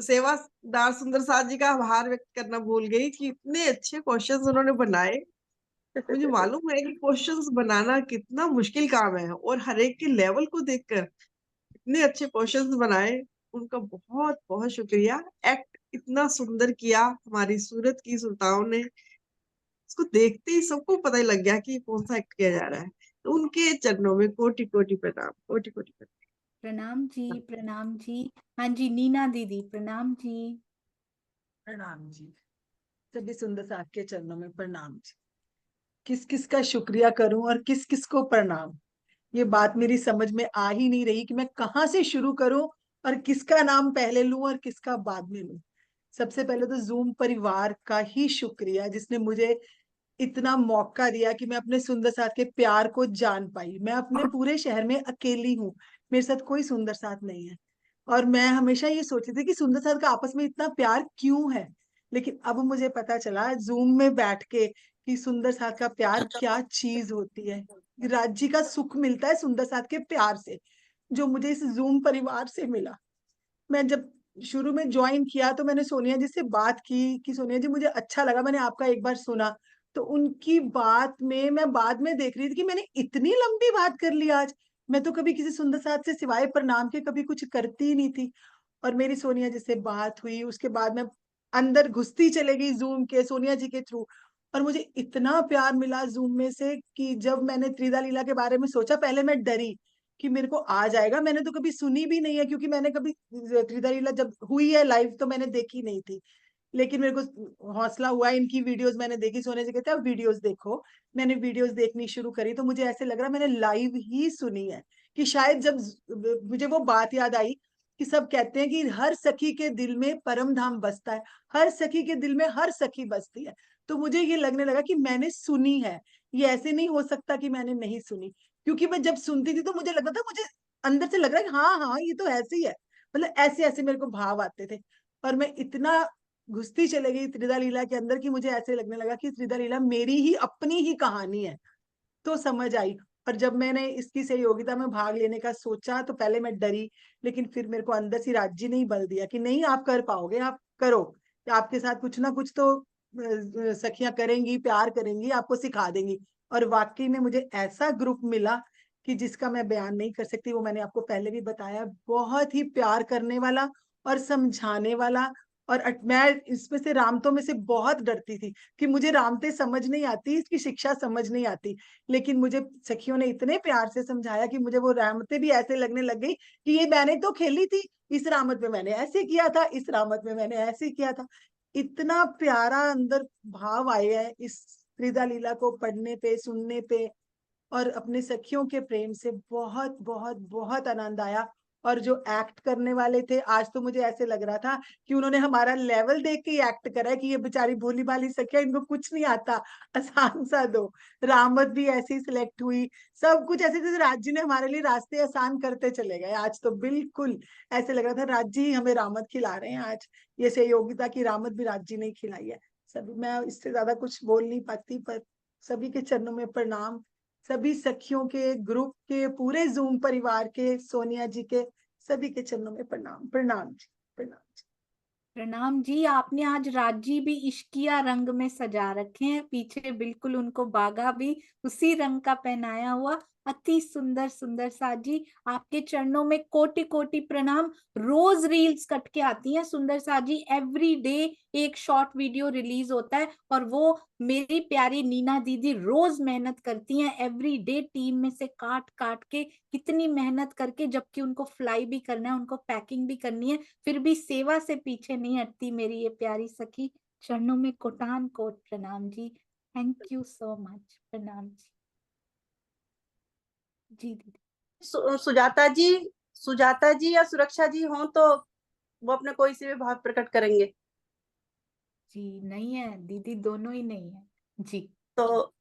सेवादार सुंदर साथ जी का आभार व्यक्त करना भूल गई कि इतने अच्छे क्वेश्चंस उन्होंने बनाए। मुझे मालूम है कि क्वेश्चंस बनाना कितना मुश्किल काम है और हर एक के लेवल को देखकर इतने अच्छे क्वेश्चंस बनाए। उनका बहुत बहुत शुक्रिया। एक्ट इतना सुंदर किया हमारी सूरत की सुल्तानों ने, उसको देखते ही सबको पता ही लग गया कि कौन सा एक्ट किया जा रहा है। तो उनके चरणों में कोटि कोटि प्रणाम, कोटि कोटि प्रणाम। प्रणाम जी प्रणाम जी। हाँ जी नीना दीदी प्रणाम जी। प्रणाम जी। सभी सुंदर साथ के चरणों में प्रणाम जी। किस किस का शुक्रिया करूं और किस किस को प्रणाम, ये बात मेरी समझ में आ ही नहीं रही कि मैं कहाँ से शुरू करूं और किसका नाम पहले लूं और किसका बाद में लूं। सबसे पहले तो जूम परिवार का ही शुक्रिया, जिसने मुझे इतना मौका दिया कि मैं अपने सुंदर साथ के प्यार को जान पाई। मैं अपने पूरे शहर में अकेली हूँ, मेरे साथ कोई सुंदर साथ नहीं है। और मैं हमेशा ये सोचती थी कि सुंदर साथ का आपस में इतना प्यार क्यों है, लेकिन अब मुझे पता चला जूम में बैठ के कि सुंदर साथ का प्यार क्या चीज होती है। राज्य का सुख मिलता है सुंदर साथ के प्यार से, जो मुझे इस जूम परिवार से मिला। मैं जब शुरू में ज्वाइन किया तो मैंने सोनिया जी से बात की कि सोनिया जी मुझे अच्छा लगा, मैंने आपका एक बार सुना। तो उनकी बात में मैं बाद में देख रही थी कि मैंने इतनी लंबी बात कर ली आज। मैं तो कभी किसी सुंदर साथ से सिवाय प्रणाम के कभी कुछ करती ही नहीं थी। और मेरी सोनिया जी से बात हुई, उसके बाद मैं अंदर घुसती चले गई जूम के सोनिया जी के थ्रू। और मुझे इतना प्यार मिला जूम में से कि जब मैंने त्रिदा लीला के बारे में सोचा, पहले मैं डरी कि मेरे को आ जाएगा। मैंने तो कभी सुनी भी नहीं है, क्योंकि मैंने कभी त्रिदा लीला जब हुई है लाइव तो मैंने देखी नहीं थी। लेकिन मेरे को हौसला हुआ, इनकी वीडियोस मैंने देखी। सोने जी कहते हैं वीडियोस देखो। मैंने वीडियोस देखनी शुरू करी तो मुझे ऐसे लग रहा मैंने लाइव ही सुनी है। कि शायद जब मुझे वो बात याद आई कि सब कहते हैं कि हर सखी के दिल में परम धाम बसता है, हर सखी के दिल में हर सखी बसती है। तो मुझे ये लगने लगा कि मैंने सुनी है, ये ऐसे नहीं हो सकता कि मैंने नहीं सुनी। क्योंकि मैं जब सुनती थी तो मुझे लगता था, मुझे अंदर से लग रहा है कि हाँ हाँ ये तो ऐसे ही है। मतलब ऐसे ऐसे मेरे को भाव आते थे। और मैं इतना घुसती चले गई त्रिदा लीला के अंदर कि मुझे ऐसे लगने लगा कि त्रिदा लीला मेरी ही अपनी ही कहानी है। तो समझ आई। पर जब मैंने इसकी सहयोगिता में भाग लेने का सोचा तो पहले मैं डरी, लेकिन फिर मेरे को अंदर से राज्य ने ही बल दिया कि नहीं आप कर पाओगे, आप करो। आपके साथ कुछ ना कुछ तो सखियां करेंगी, प्यार करेंगी, आपको सिखा देंगी। और वाकई में मुझे ऐसा ग्रुप मिला कि जिसका मैं बयान नहीं कर सकती। वो मैंने आपको पहले भी बताया, बहुत ही प्यार करने वाला और समझाने वाला। और मैं इसमें से रामतों में से बहुत डरती थी कि मुझे रामते समझ नहीं आती, इसकी शिक्षा समझ नहीं आती। लेकिन मुझे सखियों ने इतने प्यार से समझाया कि मुझे वो रामते भी ऐसे लगने लग गई कि ये मैंने तो खेली थी, इस रामत में मैंने ऐसे किया था, इस रामत में मैंने ऐसे किया था। इतना प्यारा अंदर भाव आया है इस त्रिदा लीला को पढ़ने पे, सुनने पे। और अपने सखियों के प्रेम से बहुत बहुत बहुत आनंद आया। और जो एक्ट करने वाले थे, आज तो मुझे ऐसे लग रहा था कि उन्होंने हमारा लेवल देख के ही एक्ट करा है कि ये बेचारी भोली भाली सखिया, इनको कुछ नहीं आता, आसान सा दो। रामत भी ऐसे ही सिलेक्ट हुई, सब कुछ ऐसे जैसे राज जी ने हमारे लिए रास्ते आसान करते चले गए। आज तो बिल्कुल ऐसे लग रहा था राज जी हमें रामत खिला रहे हैं आज, ये सहयोगिता की रामत भी राज जी ने खिलाई है। सभी, मैं इससे ज्यादा कुछ बोल नहीं पाती, पर सभी के चरणों में प्रणाम, सभी सखियों के ग्रुप के, पूरे जूम परिवार के, सोनिया जी के, सभी के चरणों में प्रणाम। प्रणाम जी, प्रणाम जी। प्रणाम जी। आपने आज राजी भी इश्किया रंग में सजा रखे हैं, पीछे बिल्कुल उनको बागा भी उसी रंग का पहनाया हुआ, अति सुंदर सुंदर साज जी। आपके चरणों में कोटि कोटि प्रणाम। रोज रील्स कट के आती हैं सुंदर साज जी, एवरी डे एक शॉर्ट वीडियो रिलीज होता है, और वो मेरी प्यारी नीना दीदी रोज मेहनत करती हैं, एवरी डे टीम में से काट काट के, कितनी मेहनत करके, जबकि उनको फ्लाई भी करना है, उनको पैकिंग भी करनी है, फिर भी सेवा से पीछे नहीं हटती मेरी ये प्यारी सखी। चरणों में कोटान कोट प्रणाम जी। Thank you so much. प्रणाम जी। जी दीदी। सुजाता जी या सुरक्षा जी हो तो वो अपने कोई से भी भाव प्रकट करेंगे। जी नहीं है दीदी, दोनों ही नहीं है जी। तो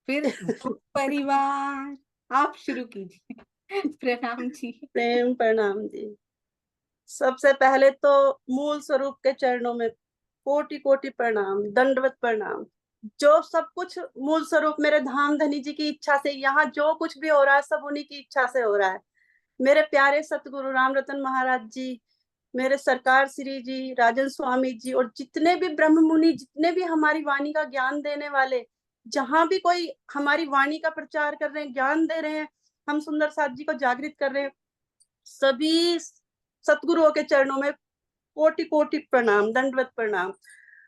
फिर परिवार आप शुरू कीजिए। प्रणाम जी। प्रेम प्रणाम जी। सबसे पहले तो मूल स्वरूप के चरणों में कोटि कोटि प्रणाम, दंडवत प्रणाम। जो सब कुछ मूल स्वरूप मेरे धाम धनी जी की इच्छा से, यहाँ जो कुछ भी हो रहा है सब उन्हीं की इच्छा से हो रहा है। मेरे प्यारे सतगुरु राम रतन महाराज जी, मेरे सरकार श्री जी, राजन स्वामी जी, और जितने भी ब्रह्म मुनि, जितने भी हमारी वाणी का ज्ञान देने वाले, जहां भी कोई हमारी वाणी का प्रचार कर रहे हैं, ज्ञान दे रहे हैं, हम सुंदर साथ जी को जागृत कर रहे हैं, सभी सतगुरुओं के चरणों में कोटि कोटि प्रणाम, दंडवत प्रणाम।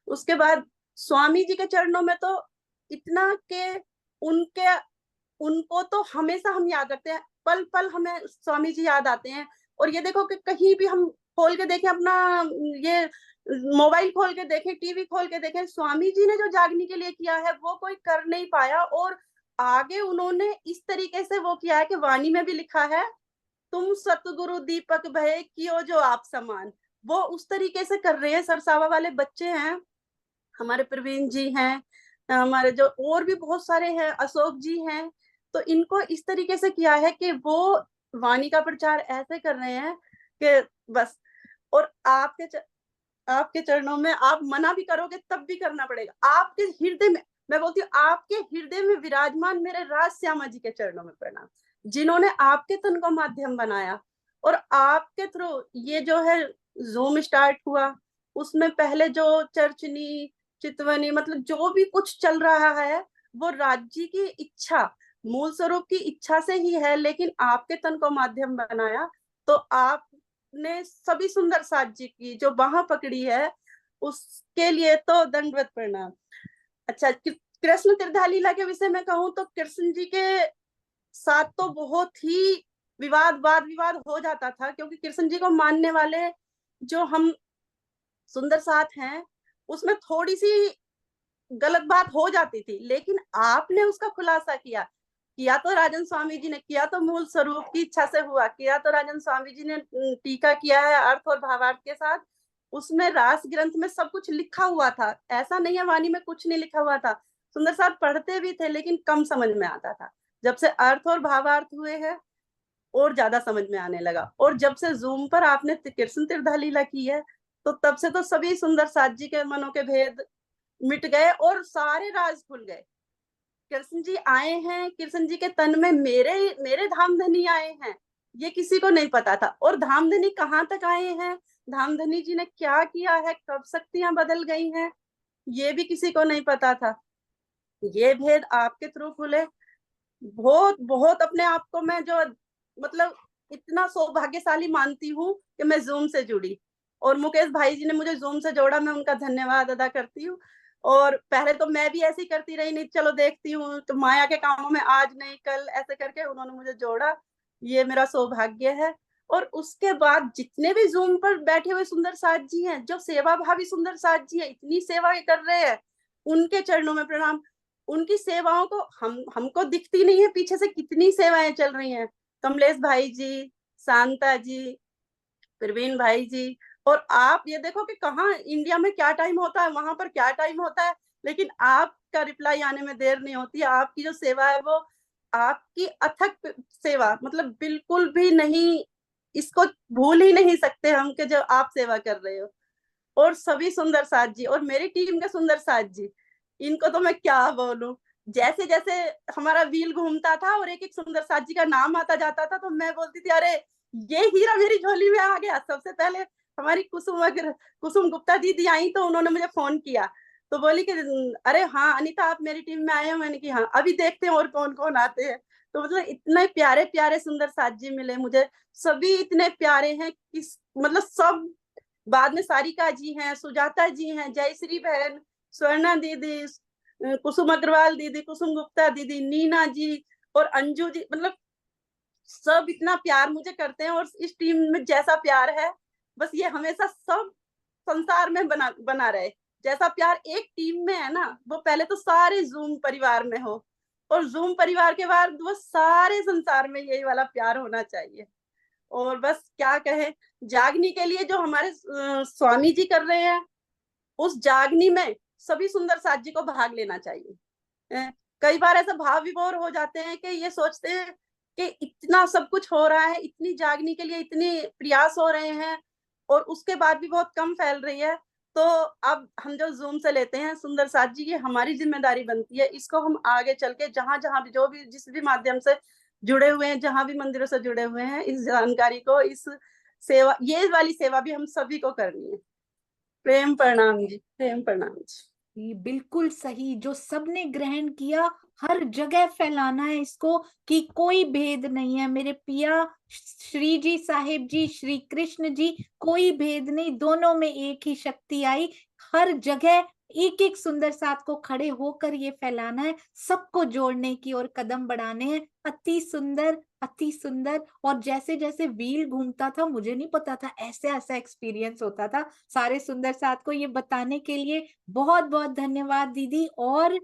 उसके बाद स्वामी जी के चरणों में तो इतना के उनके उनको तो हमेशा हम याद रखते हैं, पल पल हमें स्वामी जी याद आते हैं। और ये देखो कि कहीं भी हम खोल के देखें, अपना ये मोबाइल खोल के देखें, टीवी खोल के देखें, स्वामी जी ने जो जागने के लिए किया है वो कोई कर नहीं पाया। और आगे उन्होंने इस तरीके से वो किया है कि वाणी में भी लिखा है, तुम सतगुरु दीपक भय कियो जो आप समान। वो उस तरीके से कर रहे हैं। सरसावा वाले बच्चे हैं, हमारे प्रवीण जी हैं, हमारे जो और भी बहुत सारे हैं, अशोक जी हैं, तो इनको इस तरीके से किया है कि वो वाणी का प्रचार ऐसे कर रहे हैं कि बस। और आपके चरणों में, आप मना भी करोगे तब भी करना पड़ेगा। आपके हृदय में, मैं बोलती हूँ, आपके हृदय में विराजमान मेरे राज श्यामा जी के चरणों में प्रणाम, जिन्होंने आपके तन को माध्यम बनाया। और आपके थ्रू ये जो है जूम स्टार्ट हुआ, उसमें पहले जो चर्चनी चितवनी, मतलब जो भी कुछ चल रहा है वो राज्य की इच्छा, मूल स्वरूप की इच्छा से ही है, लेकिन आपके तन को माध्यम बनाया। तो आपने सभी सुंदर साथ जी की जो बाह पकड़ी है, उसके लिए तो दंडवत प्रणाम। अच्छा, कृष्ण त्रिधा लीला के विषय में कहूँ तो कृष्ण जी के साथ तो बहुत ही वाद विवाद हो जाता था, क्योंकि कृष्ण जी को मानने वाले जो हम सुंदर साथ हैं, उसमें थोड़ी सी गलत बात हो जाती थी, लेकिन आपने उसका खुलासा किया तो राजन स्वामी जी ने किया, तो मूल स्वरूप की इच्छा से हुआ, किया तो राजन स्वामी जी ने टीका किया है अर्थ और भावार्थ के साथ। उसमें रास ग्रंथ में सब कुछ लिखा हुआ था, ऐसा नहीं है वाणी में कुछ नहीं लिखा हुआ था। सुंदर साथ पढ़ते भी थे लेकिन कम समझ में आता था। जब से अर्थ और भावार्थ हुए हैं और ज्यादा समझ में आने लगा। और जब से जूम पर आपने कृष्ण तीर्था लीला की है, तो तब से तो सभी सुंदर साथ जी के मनों के भेद मिट गए और सारे राज खुल गए। कृष्ण जी आए हैं, कृष्ण जी के तन में मेरे धामधनी आए हैं, ये किसी को नहीं पता था। और धामधनी कहाँ तक आए हैं, धामधनी जी ने क्या किया है, कब शक्तियां बदल गई हैं, ये भी किसी को नहीं पता था। ये भेद आपके थ्रू खुले। बहुत बहुत अपने आप को मैं जो मतलब इतना सौभाग्यशाली मानती हूँ कि मैं जूम से जुड़ी, और मुकेश भाई जी ने मुझे जूम से जोड़ा, मैं उनका धन्यवाद अदा करती हूँ। और पहले तो मैं भी ऐसी करती रही, नहीं चलो देखती हूँ, तो माया के कामों में आज नहीं कल ऐसे करके उन्होंने मुझे जोड़ा, ये मेरा सौभाग्य है। और उसके बाद जितने भी जूम पर बैठे हुए सुंदर साथ जी हैं, जो सेवा भावी सुंदर साथ जी हैं, इतनी सेवा कर रहे हैं, उनके चरणों में प्रणाम। उनकी सेवाओं को हमको दिखती नहीं है, पीछे से कितनी सेवाएं चल रही हैं। कमलेश भाई जी, शांता जी, प्रवीण भाई जी, और आप ये देखो कि कहाँ इंडिया में क्या टाइम होता है, वहां पर क्या टाइम होता है, लेकिन आपका रिप्लाई आने में देर नहीं होती। आपकी जो सेवा है वो आपकी अथक सेवा, मतलब बिल्कुल भी नहीं, इसको भूल ही नहीं सकते हम कि जो आप सेवा कर रहे हो। और सभी सुंदर साथ जी और मेरी टीम के सुंदर साथ जी, इनको तो मैं क्या बोलूं। जैसे जैसे हमारा व्हील घूमता था और एक एक सुंदर साथ जी का नाम आता जाता था, तो मैं बोलती थी अरे ये हीरा मेरी झोली में आ गया। सबसे पहले हमारी कुसुम गुप्ता दीदी आई, तो उन्होंने मुझे फोन किया, तो बोली कि अरे हाँ अनीता आप मेरी टीम में आए हो। मैंने कहा हाँ, अभी देखते हैं और कौन कौन आते हैं। तो मतलब इतने प्यारे प्यारे सुंदर साथ जी मिले मुझे, सभी इतने प्यारे हैं कि मतलब सब, बाद में सारिका जी हैं, सुजाता जी हैं, जयश्री बहन, स्वर्णा दीदी, कुसुम अग्रवाल दीदी, कुसुम गुप्ता दीदी, नीना जी और अंजू जी, मतलब सब इतना प्यार मुझे करते हैं। और इस टीम में जैसा प्यार है, बस ये हमेशा सब संसार में बना रहे। जैसा प्यार एक टीम में है ना, वो पहले तो सारे जूम परिवार में हो, और जूम परिवार के बाद वो सारे संसार में यही वाला प्यार होना चाहिए। और बस क्या कहे, जागनी के लिए जो हमारे स्वामी जी कर रहे हैं, उस जागनी में सभी सुंदर साथ जी को भाग लेना चाहिए। कई बार ऐसा भाव विभोर हो जाते हैं कि ये सोचते हैं कि इतना सब कुछ हो रहा है, इतनी जागनी के लिए इतने प्रयास हो रहे हैं, और उसके बाद भी बहुत कम फैल रही है। तो अब हम जो जूम से लेते हैं सुंदर साथ जी, ये हमारी जिम्मेदारी बनती है, इसको हम आगे चल के जहां जहां भी जो भी जिस भी माध्यम से जुड़े हुए हैं, जहां भी मंदिरों से जुड़े हुए हैं, इस जानकारी को, इस सेवा, ये वाली सेवा भी हम सभी को करनी है। प्रेम प्रणाम जी, प्रेम प्रणाम जी। ये बिल्कुल सही, जो सबने ग्रहण किया, हर जगह फैलाना है इसको कि कोई भेद नहीं है। मेरे पिया श्री जी साहिब जी, श्री कृष्ण जी, कोई भेद नहीं, दोनों में एक ही शक्ति आई। हर जगह एक एक सुंदर साथ को खड़े होकर ये फैलाना है, सबको जोड़ने की और कदम बढ़ाने हैं। अति सुंदर, अति सुंदर। और जैसे जैसे व्हील घूमता था, मुझे नहीं पता था ऐसे ऐसा एक्सपीरियंस होता था। सारे सुंदर साथ को ये बताने के लिए बहुत बहुत धन्यवाद दीदी। और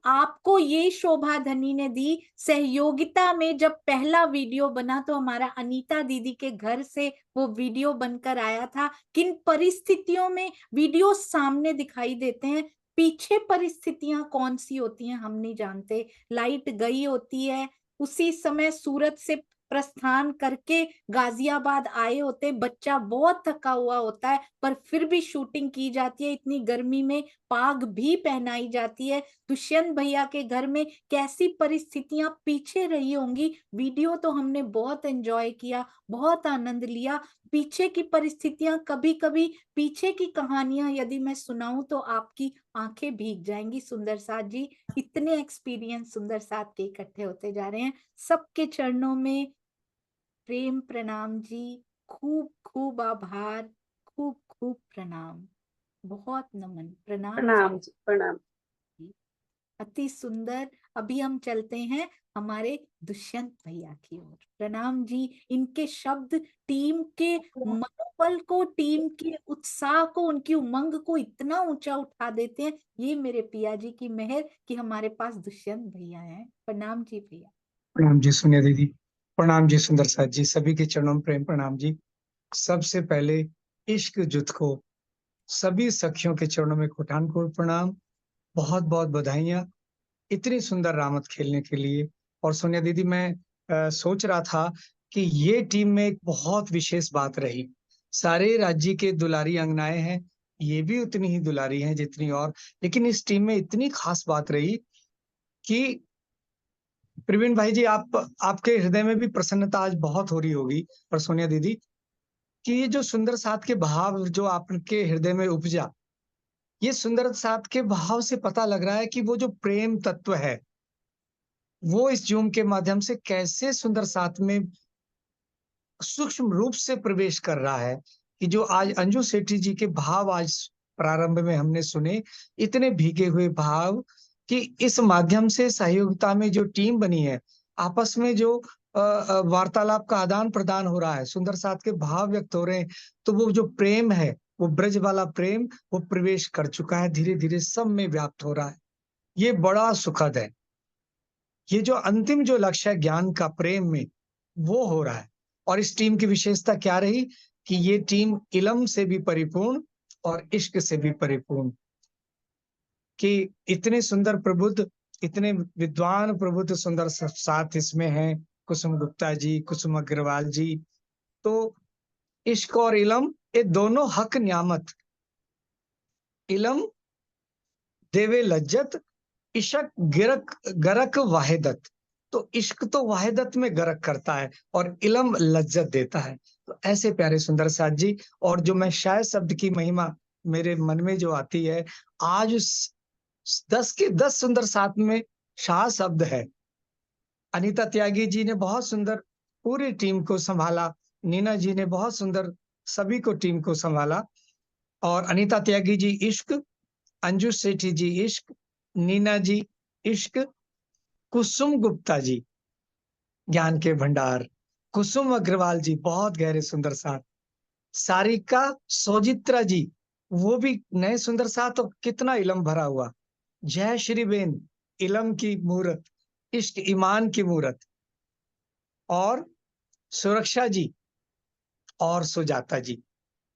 आपको ये शोभा धनी ने दी, सहयोगिता में जब पहला वीडियो बना तो हमारा अनीता दीदी के घर से वो वीडियो बनकर आया था। किन परिस्थितियों में वीडियो सामने दिखाई देते हैं, पीछे परिस्थितियां कौन सी होती हैं हम नहीं जानते। लाइट गई होती है, उसी समय सूरत से प्रस्थान करके गाजियाबाद आए होते, बच्चा बहुत थका हुआ होता है, पर फिर भी शूटिंग की जाती है। इतनी गर्मी में पाग भी पहनाई जाती है। दुष्यंत भैया के घर में कैसी परिस्थितियां पीछे रही होंगी। वीडियो तो हमने बहुत एंजॉय किया, बहुत आनंद लिया। पीछे की परिस्थितियां, कभी कभी पीछे की कहानियां यदि मैं सुनाऊं तो आपकी आंखें भीग जाएंगी। सुंदर साथ जी, इतने एक्सपीरियंस सुंदर साथ के इकट्ठे होते जा रहे हैं। सबके चरणों में प्रेम प्रणाम जी, खूब खूब आभार, खूब खूब प्रणाम, बहुत नमन, प्रणाम प्रणाम जी, प्रणाम। जी। अति सुंदर। अभी हम चलते हैं हमारे दुष्यंत भैया की ओर। प्रणाम जी। इनके शब्द टीम के मनोबल को, टीम के उत्साह को, उनकी उमंग को इतना ऊंचा उठा देते हैं। ये मेरे पिया जी की मेहर कि हमारे पास दुष्यंत भैया हैं। प्रणाम जी भैया। प्रणाम जी सोनिया दीदी, प्रणाम जी सुंदर साथ जी, सभी के चरणों में प्रेम प्रणाम जी। सबसे पहले इश्क जुत को सभी सखियों के चरणों में कोटान कोट प्रणाम, बहुत बहुत बधाइयाँ इतनी सुंदर रामत खेलने के लिए। और सोनिया दीदी, मैं सोच रहा था कि ये टीम में एक बहुत विशेष बात रही। सारे राज्य के दुलारी अंगनाएं हैं, ये भी उतनी ही दुलारी हैं जितनी और, लेकिन इस टीम में इतनी खास बात रही कि प्रवीण भाई जी, आपके हृदय में भी प्रसन्नता आज बहुत हो रही होगी। पर सोनिया दीदी, कि ये जो सुंदर साथ के भाव जो आपके हृदय में उपजा, ये सुंदर साथ के भाव से पता लग रहा है कि वो जो प्रेम तत्व है, वो इस जूम के माध्यम से कैसे सुंदर साथ में सूक्ष्म रूप से प्रवेश कर रहा है। कि जो आज अंजू सेठी जी के भाव आज प्रारंभ में हमने सुने, इतने भीगे हुए भाव, कि इस माध्यम से सहयोगिता में जो टीम बनी है, आपस में जो वार्तालाप का आदान प्रदान हो रहा है, सुंदर साथ के भाव व्यक्त हो रहे हैं, तो वो जो प्रेम है, वो ब्रज वाला प्रेम, वो प्रवेश कर चुका है, धीरे धीरे सब में व्याप्त हो रहा है। ये बड़ा सुखद है। ये जो अंतिम जो लक्ष्य है ज्ञान का प्रेम में, वो हो रहा है। और इस टीम की विशेषता क्या रही कि ये टीम इल्म से भी परिपूर्ण और इश्क से भी परिपूर्ण, कि इतने सुंदर प्रबुद्ध, इतने विद्वान प्रबुद्ध सुंदर साथ इसमें हैं, कुसुम गुप्ता जी, कुसुम अग्रवाल जी। तो इश्क और इल्म ये दोनों हक नियामत, इल्म देवे लज्जत, इशक गिरक गरक वाहिदत। तो इश्क तो वाहिदत में गरक करता है और इल्म लज्जत देता है। तो ऐसे प्यारे सुंदर साथ जी। और जो मैं शायद शब्द की महिमा मेरे मन में जो आती है, आज 10 के 10 सुंदर साथ में शाह शब्द है। अनीता त्यागी जी ने बहुत सुंदर पूरी टीम को संभाला, नीना जी ने बहुत सुंदर सभी को टीम को संभाला। और अनीता त्यागी जी इश्क, अंजू सेठी जी इश्क, नीना जी इश्क, कुसुम गुप्ता जी ज्ञान के भंडार, कुसुम अग्रवाल जी बहुत गहरे सुंदर साथ, सारिका सोजित्रा जी वो भी नए सुंदर साथ, तो कितना इलम भरा हुआ, जय श्री बेन इलम की मूरत, इश्क ईमान की मूरत, और सुरक्षा जी और सुजाता जी।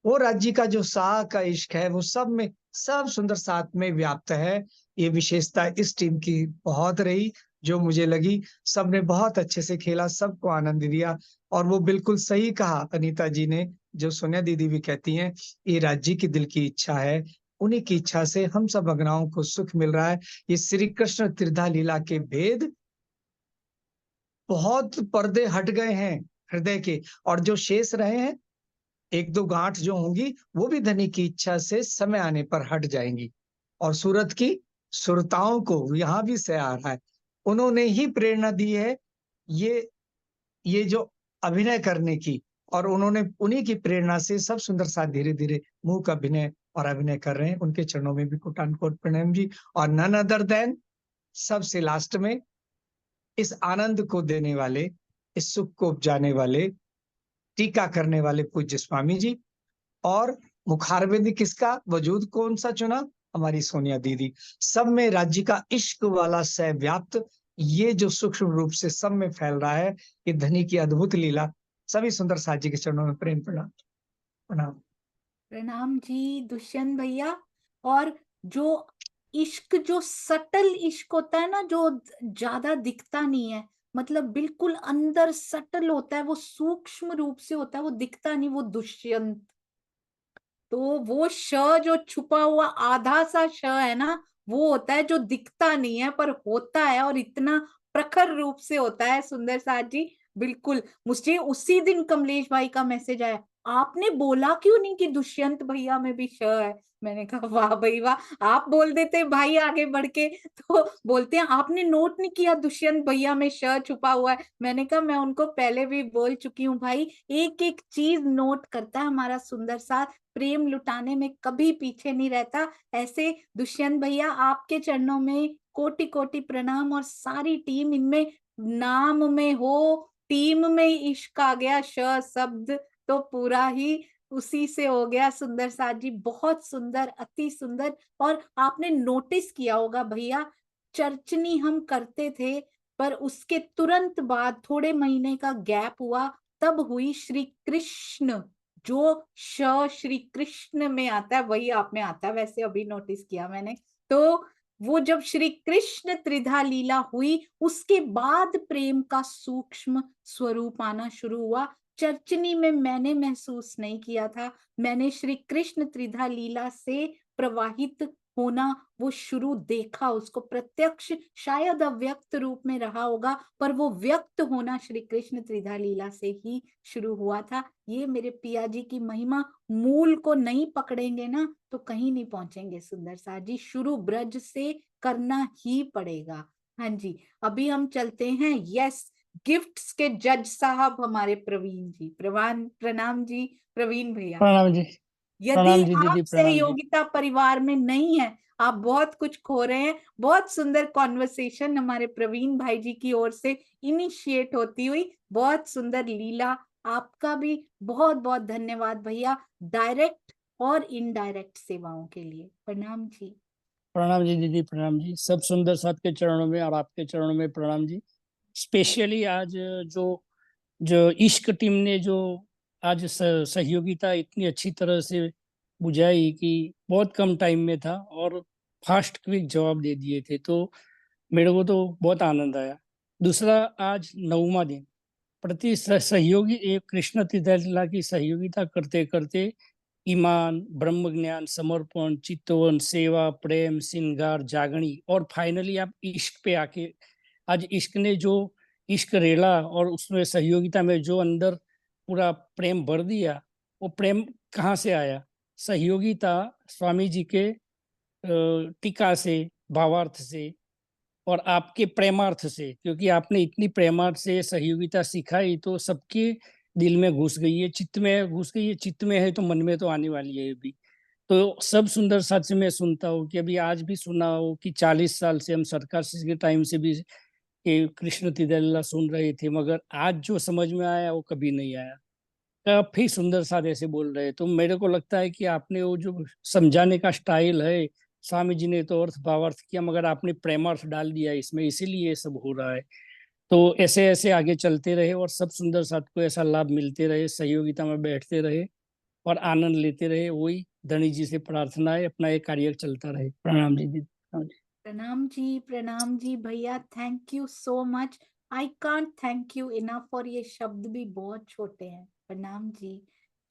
वो राज्य का जो साह का इश्क है वो सब में, सब सुंदर साथ में व्याप्त है। ये विशेषता इस टीम की बहुत रही, जो मुझे लगी। सबने बहुत अच्छे से खेला, सबको आनंद दिया। और वो बिल्कुल सही कहा अनीता जी ने, जो सोनिया दीदी भी कहती हैं, ये राज्य की दिल की इच्छा है, उन्हीं की इच्छा से हम सब अगनाओं को सुख मिल रहा है। ये श्री कृष्ण त्रिधा लीला के भेद, बहुत पर्दे हट गए हैं हृदय के, और जो शेष रहे हैं, एक दो गांठ जो होंगी, वो भी धनी की इच्छा से समय आने पर हट जाएंगी। और सूरत की सुरताओं को यहाँ भी से आ रहा है, उन्होंने ही प्रेरणा दी है ये जो अभिनय करने की, और उन्होंने उन्हीं की प्रेरणा से सब सुंदर साथ धीरे धीरे मूक अभिनय और अभिनय कर रहे हैं। उनके चरणों में भी कोटान कोट प्रणाम जी। और नन अदर देन, सबसे लास्ट में इस आनंद को देने वाले, इस सुख को उपजाने वाले, टीका करने वाले पूज्य स्वामी जी। और मुखारबिंद किसका वजूद कौन सा चुना, हमारी सोनिया दीदी। सब में राज्य का इश्क वाला सह व्याप्त, ये जो सूक्ष्म रूप से सब में फैल रहा है, ये धनी की अद्भुत लीला। सभी सुंदर साथ जी के चरणों में प्रेम प्रणाम प्रणाम। प्रणाम जी दुष्यंत भैया। और जो इश्क, जो सटल इश्क होता है ना, जो ज्यादा दिखता नहीं है, मतलब बिल्कुल अंदर सटल होता है, वो सूक्ष्म रूप से होता है, वो दिखता नहीं, वो दुष्यंत। तो वो श जो छुपा हुआ आधा सा श है ना, वो होता है जो दिखता नहीं है पर होता है, और इतना प्रखर रूप से होता है। सुंदर साथ जी बिल्कुल। मुझे उसी दिन कमलेश भाई का मैसेज आया, आपने बोला क्यों नहीं कि दुष्यंत भैया में भी श है। मैंने कहा वाह भाई वाह, आप बोल देते भाई आगे बढ़ के। तो बोलते हैं आपने नोट नहीं किया दुष्यंत भैया में श छुपा हुआ है। मैंने कहा मैं उनको पहले भी बोल चुकी हूँ भाई, एक एक चीज नोट करता है हमारा सुंदर साथ, प्रेम लुटाने में कभी पीछे नहीं रहता। ऐसे दुष्यंत भैया आपके चरणों में कोटि कोटि प्रणाम। और सारी टीम, इनमें नाम में हो, टीम में इश्क आ गया, श शब्द तो पूरा ही उसी से हो गया। सुंदर साथ जी बहुत सुंदर, अति सुंदर। और आपने नोटिस किया होगा भैया, चर्चनी हम करते थे, पर उसके तुरंत बाद थोड़े महीने का गैप हुआ, तब हुई श्री कृष्ण। जो श श्री कृष्ण में आता है वही आप में आता है, वैसे अभी नोटिस किया मैंने। तो वो जब श्री कृष्ण त्रिधा लीला हुई, उसके बाद प्रेम का सूक्ष्म स्वरूप आना शुरू हुआ। चर्चनी में मैंने महसूस नहीं किया था, मैंने श्री कृष्ण त्रिधा लीला से प्रवाहित होना वो शुरू देखा, उसको प्रत्यक्ष शायद अव्यक्त रूप में रहा होगा, पर वो व्यक्त होना श्री कृष्ण त्रिधा लीला से ही शुरू हुआ था। ये मेरे पिया जी की महिमा, मूल को नहीं पकड़ेंगे ना तो कहीं नहीं पहुंचेंगे। सुंदर साथ जी शुरू ब्रज से करना ही पड़ेगा। हाँ जी, अभी हम चलते हैं यस गिफ्ट्स के जज साहब हमारे प्रवीण जी। प्रणाम जी प्रवीण भैया। प्रणाम जी। यदि प्रणाम जी आप दीदी, प्रणाम जी। सहयोगिता परिवार में नहीं है, आप बहुत कुछ खो रहे हैं। बहुत सुंदर कॉन्वर्सेशन हमारे प्रवीण भाई जी की ओर से इनिशिएट होती हुई, बहुत सुंदर लीला। आपका भी बहुत बहुत धन्यवाद भैया, डायरेक्ट और इनडायरेक्ट सेवाओं के लिए। प्रणाम जी। प्रणाम जी दीदी, प्रणाम जी। सब सुंदर साथ के चरणों में और आपके चरणों में प्रणाम जी। स्पेशली आज जो जो इश्क टीम ने जो आज सहयोगिता इतनी अच्छी तरह से बुझाई कि बहुत कम टाइम में था और फास्ट क्विक जवाब दे दिए थे, तो मेरे को तो बहुत आनंद आया। दूसरा, आज 9वां दिन प्रति सहयोगी एक कृष्ण तीर्थलीला की सहयोगिता करते करते ईमान, ब्रह्म ज्ञान, समर्पण, चित्तवन, सेवा, प्रेम, श्रृंगार, जागणी और फाइनली आप इश्क पे आके आज इश्क ने जो इश्क रेला और उसमें सहयोगिता में जो अंदर पूरा प्रेम भर दिया, वो प्रेम कहाँ से आया? सहयोगिता स्वामी जी के टीका से, भावार्थ से और आपके प्रेमार्थ से, क्योंकि आपने इतनी प्रेमार्थ से सहयोगिता सिखाई तो सबके दिल में घुस गई है, चित्त में घुस गई है। चित्त में है तो मन में तो आने वाली है अभी। तो सब सुंदर साथ से मैं सुनता हूँ कि अभी आज भी सुना हो कि 40 साल से हम सरकार के टाइम से भी ये कृष्ण तीर्थलीला सुन रहे थे, मगर आज जो समझ में आया वो कभी नहीं आया। काफी सुंदर साथ ऐसे बोल रहे, तो मेरे को लगता है कि आपने वो जो समझाने का स्टाइल है, स्वामी जी ने तो अर्थ भावार्थ किया मगर आपने प्रेमार्थ डाल दिया इसमें, इसीलिए ये सब हो रहा है। तो ऐसे ऐसे आगे चलते रहे और सब सुंदर साथ को ऐसा लाभ मिलते रहे, सहयोगिता में बैठते रहे और आनंद लेते रहे। वही धनी जी से प्रार्थना है, अपना ये कार्य चलता रहे। प्रणाम जी दीदी, प्रणाम जी। प्रणाम जी भैया, thank you so much. I can't thank you enough, और ये शब्द भी बहुत छोटे हैं। प्रणाम जी।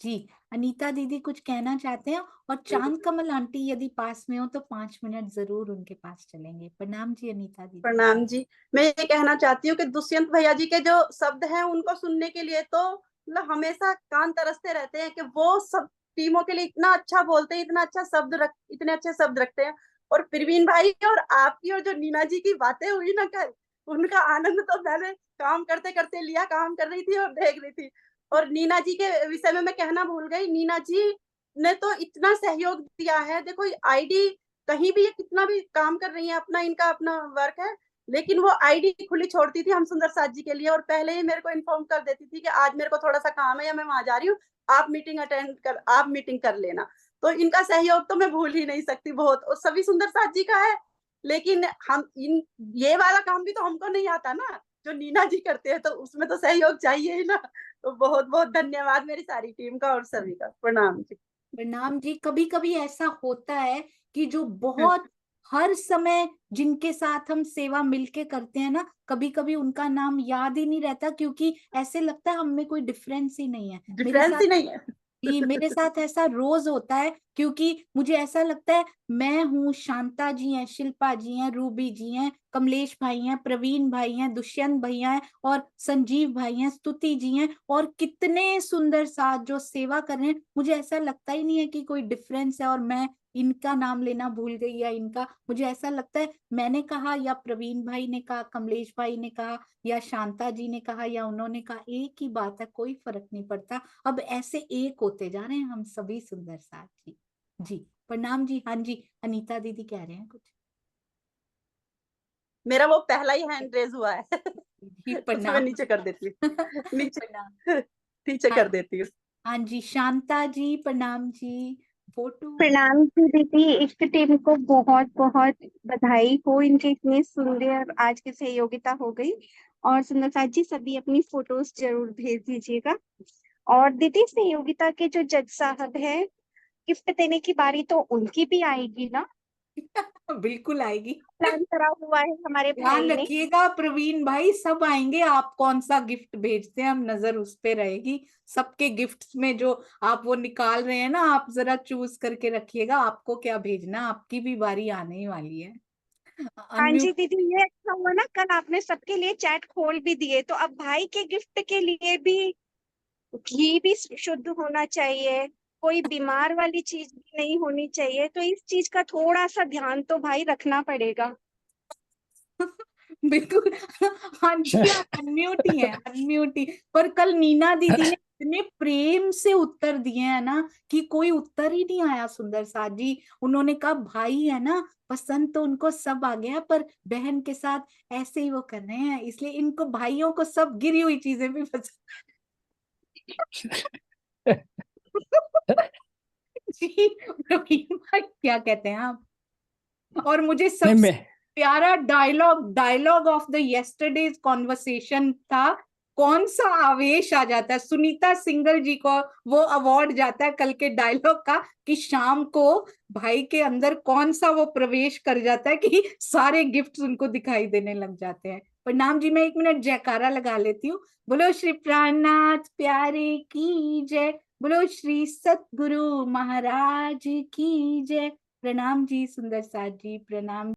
जी, अनीता दीदी कुछ कहना चाहते हैं, और चांद कमल आंटी यदि पास में हो तो 5 मिनट जरूर उनके पास चलेंगे। प्रणाम जी अनीता दीदी। प्रणाम जी। मैं ये कहना चाहती हूँ कि दुष्यंत भैया जी के जो शब्द हैं उनको सुनने के लिए तो मतलब हमेशा कान तरसते रहते हैं कि वो सब टीमों के लिए इतना अच्छा बोलते हैं, इतना अच्छा इतने अच्छे शब्द रखते हैं। और प्रवीण भाई और आपकी और जो नीना जी की बातें हुई ना कल, उनका आनंद तो मैंने काम करते करते लिया, काम कर रही थी और देख रही थी। और नीना जी के विषय में मैं कहना भूल गई, नीना जी ने तो इतना सहयोग दिया है। देखो आईडी कहीं भी ये कितना भी काम कर रही है, अपना इनका अपना वर्क है, लेकिन वो आईडी खुली छोड़ती थी हम सुंदर साथ जी के लिए, और पहले ही मेरे को इन्फॉर्म कर देती थी कि आज मेरे को थोड़ा सा काम है या मैं वहां जा रही हूँ, आप मीटिंग कर लेना। तो इनका सहयोग तो मैं भूल ही नहीं सकती बहुत, और सभी सुंदर साथ जी का है। लेकिन हम इन ये वाला काम भी तो हमको नहीं आता ना, जो नीना जी करते हैं, तो उसमें तो सहयोग चाहिए ही ना। तो बहुत बहुत धन्यवाद मेरी सारी टीम का और सभी का। प्रणाम जी। प्रणाम जी। कभी कभी ऐसा होता है कि जो बहुत हर समय जिनके साथ हम सेवा मिलके करते हैं ना, कभी कभी उनका नाम याद ही नहीं रहता, क्योंकि ऐसे लगता है हम में कोई डिफरेंस ही नहीं है। डिफरेंस ही नहीं है। मेरे साथ ऐसा रोज होता है, क्योंकि मुझे ऐसा लगता है मैं हूँ, शांता जी हैं, शिल्पा जी हैं, रूबी जी हैं, कमलेश भाई हैं, प्रवीण भाई हैं, दुष्यंत भैया हैं, और संजीव भाई हैं, स्तुति जी हैं, और कितने सुंदर साथ जो सेवा कर रहे हैं। मुझे ऐसा लगता ही नहीं है कि कोई डिफरेंस है और मैं इनका नाम लेना भूल गई या इनका। मुझे ऐसा लगता है मैंने कहा या प्रवीण भाई ने कहा, कमलेश भाई ने कहा या शांता जी ने कहा या उन्होंने कहा, एक ही बात है, कोई फर्क नहीं पड़ता। अब ऐसे एक होते जा रहे हैं हम सभी सुंदर साथी। जी प्रणाम जी। हाँ जी, अनीता दीदी कह रहे हैं कुछ। मेरा वो पहला ही हैंड रेज हुआ है। जी तो मैं प्रणाम। नीचे कर देती हूँ, नीचे प्रणाम। नीचे हाँ, कर देती हूँ। हाँ जी, शांता जी प्रणाम जी। फोटो। प्रणाम जी दीदी, इश्क टीम को बहुत बहुत बधाई हो, इनकी इतनी सुंदर आज की सहयोगिता हो गई। और सुंदर साथ जी सभी अपनी फोटोज जरूर भेज दीजिएगा। और दीदी सहयोगिता के जो जज साहब है, गिफ्ट देने की बारी तो उनकी भी आएगी ना? बिल्कुल आएगी। प्लान करा हुआ है हमारे ध्यान भाई ने। रखिएगा प्रवीण भाई, सब आएंगे। आप कौन सा गिफ्ट भेजते हैं, हम नजर उस पे रहेगी। सबके गिफ्ट्स में जो आप वो निकाल रहे हैं ना, आप जरा चूज करके रखिएगा आपको क्या भेजना, आपकी भी बारी आने ही वाली है। हाँ जी अनम्यूट। दीदी, ये अच्छा हुआ ना, कल आपने सबके लिए चैट खोल भी दिए, तो अब भाई के गिफ्ट के लिए भी घी भी शुद्ध होना चाहिए, कोई बीमार वाली चीज भी नहीं होनी चाहिए, तो इस चीज का थोड़ा सा ध्यान तो भाई रखना पड़ेगा। बिल्कुल। हाँ जी, आप अनम्यूट ही हैं, अनम्यूट ही। पर कल नीना दीदी ने इतने प्रेम से उत्तर दिए हैं ना कि कोई उत्तर ही नहीं आया सुंदर साथ जी। उन्होंने कहा भाई है ना, पसंद तो उनको सब आ गया, पर बहन के साथ ऐसे ही वो कर रहे हैं, इसलिए इनको भाइयों को सब गिरी हुई चीजें भी पसंद। जी प्रवीण भाई क्या कहते हैं आप? और मुझे नहीं सबसे मैं प्यारा dialogue of the yesterday's conversation था, कौन सा आवेश आ जाता है। सुनीता सिंगल जी को वो अवार्ड जाता है कल के डायलॉग का, कि शाम को भाई के अंदर कौन सा वो प्रवेश कर जाता है कि सारे गिफ्ट्स उनको दिखाई देने लग जाते हैं। प्रणाम जी, मैं 1 मिनट जयकारा लगा लेती हूँ। बोलो श्री प्राणनाथ प्यारे की जय, बोलो श्री सतगुरु महाराज की जय। प्रणाम जी सुंदर साथ जी, प्रणाम।